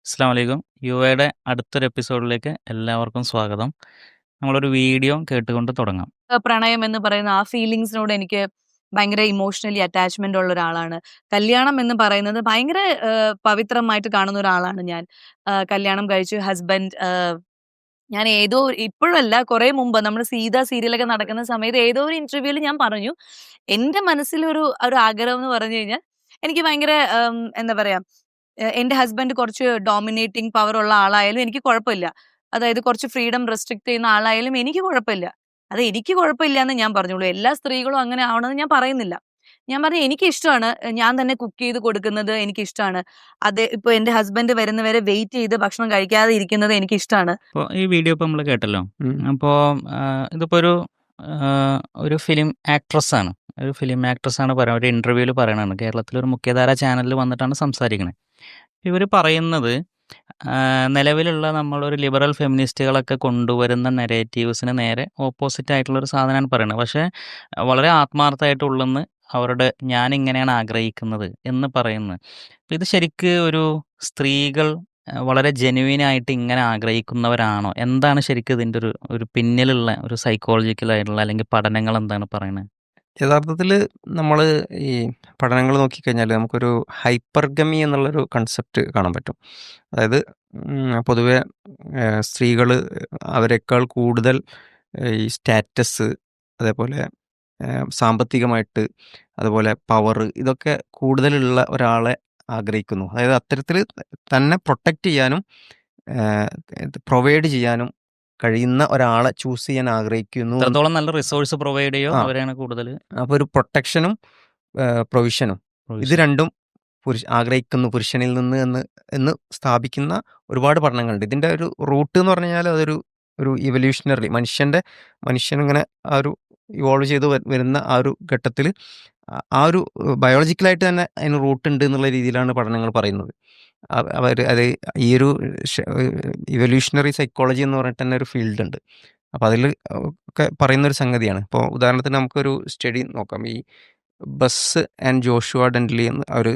അസ്സാം വലൈക്കും. യുവയുടെ അടുത്തൊരു എപ്പിസോഡിലേക്ക് എല്ലാവർക്കും സ്വാഗതം. നമ്മളൊരു വീഡിയോ കേട്ടുകൊണ്ട് തുടങ്ങാം. പ്രണയം എന്ന് പറയുന്ന ആ ഫീലിങ്സിനോട് എനിക്ക് ഭയങ്കര ഇമോഷണലി അറ്റാച്ച്മെന്റ് ഉള്ള ഒരാളാണ്. കല്യാണം എന്ന് പറയുന്നത് ഭയങ്കര പവിത്രമായിട്ട് കാണുന്ന ഒരാളാണ് ഞാൻ. കല്യാണം കഴിച്ചു ഹസ്ബൻഡ് ഞാൻ ഏതോ ഇപ്പോഴല്ല കുറെ മുമ്പ് നമ്മുടെ സീത സീരിയലൊക്കെ നടക്കുന്ന സമയത്ത് ഏതോ ഒരു ഇന്റർവ്യൂവിൽ ഞാൻ പറഞ്ഞു. എന്റെ മനസ്സിലൊരു ഒരു ആഗ്രഹം എന്ന് പറഞ്ഞു കഴിഞ്ഞാൽ എനിക്ക് ഭയങ്കര എന്താ പറയാ എന്റെ ഹസ്ബൻഡ് കുറച്ച് ഡോമിനേറ്റിംഗ് പവർ ഉള്ള ആളായാലും എനിക്ക് കുഴപ്പമില്ല. അതായത് കുറച്ച് ഫ്രീഡം റെസ്ട്രിക്ട് ചെയ്യുന്ന ആളായാലും എനിക്ക് കുഴപ്പമില്ല. അത് എനിക്ക് കുഴപ്പമില്ലാന്ന് ഞാൻ പറഞ്ഞോളൂ. എല്ലാ സ്ത്രീകളും അങ്ങനെ ആവണമെന്ന് ഞാൻ പറയുന്നില്ല. ഞാൻ പറഞ്ഞു എനിക്കിഷ്ടമാണ്. ഞാൻ തന്നെ കുക്ക് ചെയ്ത് കൊടുക്കുന്നത് എനിക്കിഷ്ടാണ്. അത് ഇപ്പൊ എന്റെ ഹസ്ബൻഡ് വരുന്നവരെ വെയിറ്റ് ചെയ്ത് ഭക്ഷണം കഴിക്കാതെ ഇരിക്കുന്നത് എനിക്കിഷ്ടാണ്. അപ്പോൾ ഈ വീഡിയോ ഇപ്പോൾ നമ്മൾ കേട്ടല്ലോ. ഉം. അപ്പോൾ ഇതിപ്പോൾ ഒരു ഫിലിം ആക്ട്രസ്സാണ്. ഒരു ഫിലിം ആക്ട്രസ്സാണ് ഒരു ഇൻ്റർവ്യൂവിൽ പറയണതാണ്. കേരളത്തിലൊരു മുഖ്യധാര ചാനലിൽ വന്നിട്ടാണ് സംസാരിക്കുന്നത്. ഇവർ പറയുന്നത് നിലവിലുള്ള നമ്മളൊരു ലിബറൽ ഫെമിനിസ്റ്റുകളൊക്കെ കൊണ്ടുവരുന്ന നെറേറ്റീവ്സിന് നേരെ ഓപ്പോസിറ്റ് ആയിട്ടുള്ളൊരു സാധനമാണ് പറയുന്നത്. പക്ഷേ വളരെ ആത്മാർത്ഥമായിട്ട് ഉള്ളെന്ന് അവരുടെ ഞാനിങ്ങനെയാണ് ആഗ്രഹിക്കുന്നത് എന്ന് പറയുന്നത്. അപ്പോൾ ഇത് ശരിക്ക് ഒരു സ്ത്രീകൾ വളരെ ജെനുവിനായിട്ട് ഇങ്ങനെ ആഗ്രഹിക്കുന്നവരാണോ? എന്താണ് ശരിക്കും ഇതിൻ്റെ ഒരു പിന്നിലുള്ള ഒരു സൈക്കോളജിക്കലായിട്ടുള്ള അല്ലെങ്കിൽ പഠനങ്ങൾ എന്താണ് പറയുന്നത്? യഥാർത്ഥത്തിൽ നമ്മൾ ഈ പഠനങ്ങൾ നോക്കിക്കഴിഞ്ഞാൽ നമുക്കൊരു ഹൈപ്പർഗമി എന്നുള്ളൊരു കൺസെപ്റ്റ് കാണാൻ പറ്റും. അതായത് പൊതുവെ സ്ത്രീകൾ അവരെക്കാൾ കൂടുതൽ ഈ സ്റ്റാറ്റസ്, അതേപോലെ സാമ്പത്തികമായിട്ട്, അതുപോലെ പവർ, ഇതൊക്കെ കൂടുതലുള്ള ഒരാളെ ആഗ്രഹിക്കുന്നു. അതായത് അത്തരത്തിൽ തന്നെ പ്രൊട്ടക്റ്റ് ചെയ്യാനും പ്രൊവൈഡ് ചെയ്യാനും കഴിയുന്ന ഒരാളെ ചൂസ് ചെയ്യാൻ ആഗ്രഹിക്കുന്നു. എത്രത്തോളം നല്ല റിസോഴ്സ് പ്രൊവൈഡ് ചെയ്യോ ആ അവരാണ് കൂടുതൽ അപ്പോൾ ഒരു പ്രൊട്ടക്ഷനും പ്രൊവിഷനും ഇത് രണ്ടും ആഗ്രഹിക്കുന്നു പുരുഷനിൽ നിന്ന് എന്ന് സ്ഥാപിക്കുന്ന ഒരുപാട് പഠനങ്ങളുണ്ട്. ഇതിൻ്റെ ഒരു റൂട്ട് എന്ന് പറഞ്ഞു കഴിഞ്ഞാൽ അതൊരു ഇവല്യൂഷണറി മനുഷ്യനിങ്ങനെ ആ ഒരു ഇവോൾവ് ചെയ്ത് വരുന്ന ആ ഒരു ഘട്ടത്തിൽ ആ ഒരു ബയോളജിക്കലായിട്ട് തന്നെ അതിന് റൂട്ട് ഉണ്ട് എന്നുള്ള രീതിയിലാണ് പഠനങ്ങൾ പറയുന്നത്. അവർ അത് ഈ ഒരു ഇവല്യൂഷണറി സൈക്കോളജി എന്ന് പറഞ്ഞിട്ട് തന്നെ ഒരു ഫീൽഡ് ഉണ്ട്. അപ്പോൾ അതിൽ ഒക്കെ പറയുന്നൊരു സംഗതിയാണ്. ഇപ്പോൾ ഉദാഹരണത്തിന് നമുക്കൊരു സ്റ്റഡി നോക്കാം. ഈ ബസ് ആൻഡ് ജോഷുവ ഡെൻലി എന്ന് അവർ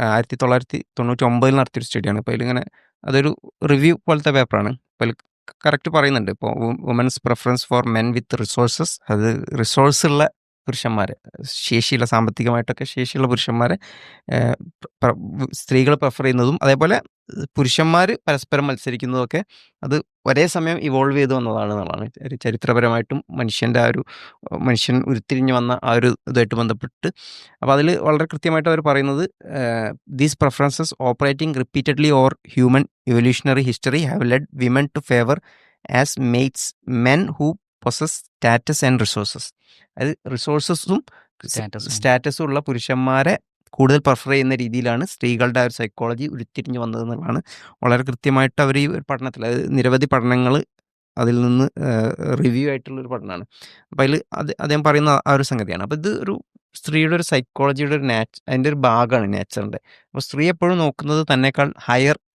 1999 നടത്തിയൊരു സ്റ്റഡിയാണ്. അപ്പോൾ അതിലിങ്ങനെ അതൊരു റിവ്യൂ പോലത്തെ പേപ്പറാണ്. അപ്പോൾ അതിൽ കറക്റ്റ് പറയുന്നുണ്ട്. ഇപ്പോൾ women's preference for men with resources, അത് റിസോഴ്സുള്ള പുരുഷന്മാരെ, ശേഷിയുള്ള സാമ്പത്തികമായിട്ടൊക്കെ ശേഷിയുള്ള പുരുഷന്മാരെ സ്ത്രീകൾ പ്രിഫർ ചെയ്യുന്നതും, അതേപോലെ പുരുഷന്മാർ പരസ്പരം മത്സരിക്കുന്നതൊക്കെ അത് ഒരേ സമയം ഇവോൾവ് ചെയ്ത് വന്നതാണ് എന്നുള്ളതാണ്. ഒരു ചരിത്രപരമായിട്ടും മനുഷ്യൻ ഉരുത്തിരിഞ്ഞ് വന്ന ആ ഒരു ഇതായിട്ട് ബന്ധപ്പെട്ട്. അപ്പോൾ അതിൽ വളരെ കൃത്യമായിട്ട് അവർ പറയുന്നത്, these preferences operating repeatedly over human evolutionary history have led women to favour as mates men who possess status and resources. അത് റിസോഴ്സസും സ്റ്റാറ്റസും ഉള്ള പുരുഷന്മാരെ കൂടുതൽ പ്രിഫർ ചെയ്യുന്ന രീതിയിലാണ് സ്ത്രീകളുടെ ആ ഒരു സൈക്കോളജി ഉരുത്തിരിഞ്ഞ് വന്നതെന്നുള്ളതാണ് വളരെ കൃത്യമായിട്ട് അവർ ഈ പഠനത്തിൽ, അത് നിരവധി പഠനങ്ങൾ അതിൽ നിന്ന് റിവ്യൂ ആയിട്ടുള്ളൊരു പഠനമാണ്. അപ്പോൾ അതിൽ അദ്ദേഹം പറയുന്ന ആ ഒരു സംഗതിയാണ്. അപ്പോൾ ഇത് ഒരു സ്ത്രീയുടെ ഒരു സൈക്കോളജിയുടെ ഒരു അതിൻ്റെ ഒരു ഭാഗമാണ് നേച്ചറിൻ്റെ. അപ്പോൾ സ്ത്രീ എപ്പോഴും നോക്കുന്നത് തന്നെക്കാൾ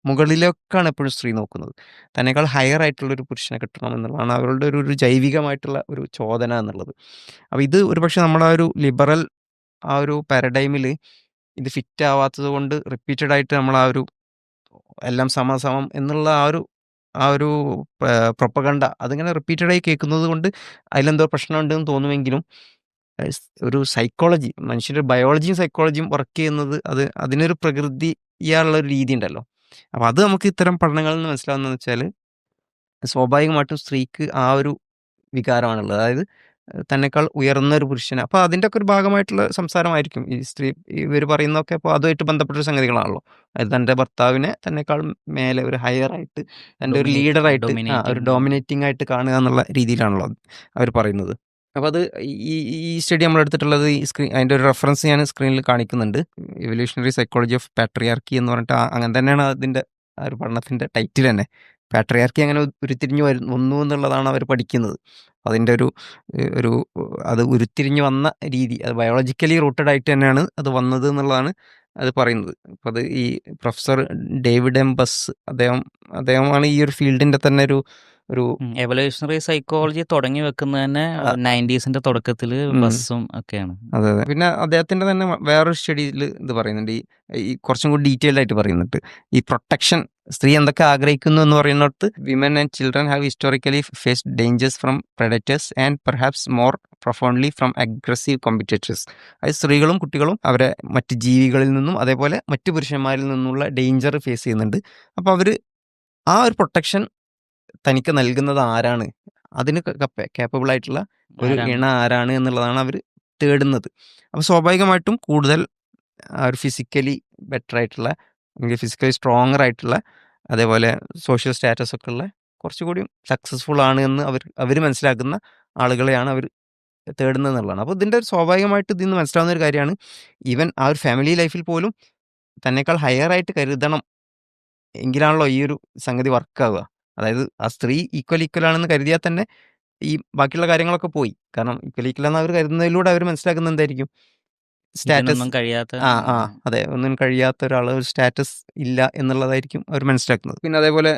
മുകളിലേക്കാണ് എപ്പോഴും സ്ത്രീ നോക്കുന്നത്. തന്നെക്കാൾ ഹയർ ആയിട്ടുള്ളൊരു പുരുഷനെ കിട്ടണം എന്നുള്ളതാണ് അവരുടെ ഒരു ജൈവികമായിട്ടുള്ള ഒരു ചോദന എന്നുള്ളത്. അപ്പോൾ ഇത് ഒരുപക്ഷെ നമ്മുടെ ആ ഒരു ലിബറൽ ആ ഒരു പാരഡൈമിൽ ഇത് ഫിറ്റ് ആവാത്തത് കൊണ്ട് റിപ്പീറ്റഡ് ആയിട്ട് നമ്മൾ ആ ഒരു എല്ലാം സമം എന്നുള്ള ആ ഒരു പ്രൊപ്പഗണ്ട അതിങ്ങനെ റിപ്പീറ്റഡായി കേൾക്കുന്നത് കൊണ്ട് അതിലെന്തോ പ്രശ്നമുണ്ടെന്ന് തോന്നുമെങ്കിലും ഒരു സൈക്കോളജി, മനുഷ്യൻ്റെ ബയോളജിയും സൈക്കോളജിയും വർക്ക് ചെയ്യുന്നത് അതിനൊരു പ്രകൃതിയായുള്ള ഒരു രീതി ഉണ്ടല്ലോ. അപ്പോൾ അത് നമുക്ക് ഇത്തരം പഠനങ്ങളിൽ നിന്ന് മനസ്സിലാവുന്നതെന്ന് വെച്ചാൽ സ്വാഭാവികമായിട്ടും സ്ത്രീക്ക് ആ ഒരു വികാരമാണുള്ളത്. അതായത് തന്നെക്കാൾ ഉയർന്ന ഒരു പുരുഷന്. അപ്പോൾ അതിൻ്റെ ഒക്കെ ഒരു ഭാഗമായിട്ടുള്ള സംസാരമായിരിക്കും ഈ ഇവർ പറയുന്നതൊക്കെ. അപ്പോൾ അതുമായിട്ട് ബന്ധപ്പെട്ട സംഗതികളാണല്ലോ. അത് തൻ്റെ ഭർത്താവിനെ തന്നെക്കാൾ മേലെ ഒരു ഹയർ ആയിട്ട്, തൻ്റെ ഒരു ലീഡറായിട്ട്, ഒരു ഡോമിനേറ്റിംഗ് ആയിട്ട് കാണുക എന്നുള്ള രീതിയിലാണല്ലോ അവർ പറയുന്നത്. അപ്പോൾ അത് ഈ സ്റ്റഡി നമ്മൾ എടുത്തിട്ടുള്ളത് അതിൻ്റെ ഒരു റെഫറൻസ് ഞാൻ സ്ക്രീനിൽ കാണിക്കുന്നുണ്ട്. ഇവല്യൂഷണറി സൈക്കോളജി ഓഫ് പാട്രിയാർക്കി എന്ന് പറഞ്ഞിട്ട് അങ്ങനെ തന്നെയാണ് അതിൻ്റെ ആ ഒരു പഠനത്തിൻ്റെ ടൈറ്റിൽ തന്നെ. പാട്രിയാർക്കി അങ്ങനെ ഉരുത്തിരിഞ്ഞ് വന്നു എന്നുള്ളതാണ് അവർ പഠിക്കുന്നത്. അതിൻ്റെ ഒരു അത് ഉരുത്തിരിഞ്ഞ് വന്ന രീതി, അത് ബയോളജിക്കലി റൂട്ടഡ് ആയിട്ട് തന്നെയാണ് അത് വന്നത് എന്നുള്ളതാണ് അത് പറയുന്നത്. അപ്പോൾ അത് ഈ പ്രൊഫസർ ഡേവിഡ് എം ബസ് അദ്ദേഹമാണ് ഈ ഒരു ഫീൽഡിൻ്റെ തന്നെ ഒരു എവല്യൂഷണറി സൈക്കോളജി തുടങ്ങി വെക്കുന്നത് തന്നെ 90s തുടക്കത്തിൽ ബസ്സും ഒക്കെയാണ്. അതെ. പിന്നെ അദ്ദേഹത്തിൻ്റെ തന്നെ വേറൊരു സ്റ്റഡിയിൽ ഇത് പറയുന്നുണ്ട്. ഈ കുറച്ചും കൂടി ഡീറ്റെയിൽഡ് ആയിട്ട് പറയുന്നുണ്ട്. ഈ പ്രൊട്ടക്ഷൻ സ്ത്രീ എന്തൊക്കെ ആഗ്രഹിക്കുന്നു എന്ന് പറയുന്നിടത്ത് women and children have historically faced dangers from predators and perhaps more profoundly from aggressive competitors. അതായത് സ്ത്രീകളും കുട്ടികളും അവരെ മറ്റ് ജീവികളിൽ നിന്നും അതേപോലെ മറ്റ് പുരുഷന്മാരിൽ നിന്നുള്ള ഡേഞ്ചർ ഫേസ് ചെയ്യുന്നുണ്ട്. അപ്പോൾ അവർ ആ ഒരു പ്രൊട്ടക്ഷൻ തനിക്ക് നൽകുന്നത് ആരാണ്, അതിന് കേപ്പബിൾ ആയിട്ടുള്ള ഒരു ആരാണ്? ഇണ ആരാണ് എന്നുള്ളതാണ് അവർ തേടുന്നത്. അപ്പോൾ സ്വാഭാവികമായിട്ടും കൂടുതൽ ഒരു ഫിസിക്കലി ബെറ്റർ ആയിട്ടുള്ള അല്ലെങ്കിൽ ഫിസിക്കലി സ്ട്രോങ്ങർ ആയിട്ടുള്ള അതേപോലെ സോഷ്യൽ സ്റ്റാറ്റസ് ഒക്കെ ഉള്ള കുറച്ചുകൂടി സക്സസ്ഫുൾ ആണ് എന്ന് അവർ മനസ്സിലാക്കുന്ന ആളുകളെയാണ് അവർ തേടുന്നത് എന്നുള്ളതാണ്. അപ്പോൾ ഇതിൻ്റെ ഒരു സ്വാഭാവികമായിട്ട് ഇതിൽ നിന്ന് മനസ്സിലാവുന്ന ഒരു കാര്യമാണ്, ഈവൻ ആ ഒരു ഫാമിലി ലൈഫിൽ പോലും തന്നെക്കാൾ ഹയർ ആയിട്ട് കരുതണം എങ്കിലാണല്ലോ ഈ ഒരു സംഗതി വർക്കാവുക. അതായത് ആ സ്ത്രീ ഈക്വൽ ആണെന്ന് കരുതിയാൽ തന്നെ ഈ ബാക്കിയുള്ള കാര്യങ്ങളൊക്കെ പോയി. കാരണം ഈക്വൽ എന്ന് അവർ കരുതുന്നതിലൂടെ അവർ മനസ്സിലാക്കുന്നത് എന്തായിരിക്കും, സ്റ്റാറ്റസ് ഇതിനൊന്നും കഴിയാത്ത അതെ, ഒന്നും കഴിയാത്ത ഒരാൾ ഒരു സ്റ്റാറ്റസ് ഇല്ല എന്നുള്ളതായിരിക്കും അവർ മനസ്സിലാക്കുന്നത്. പിന്നെ അതേപോലെ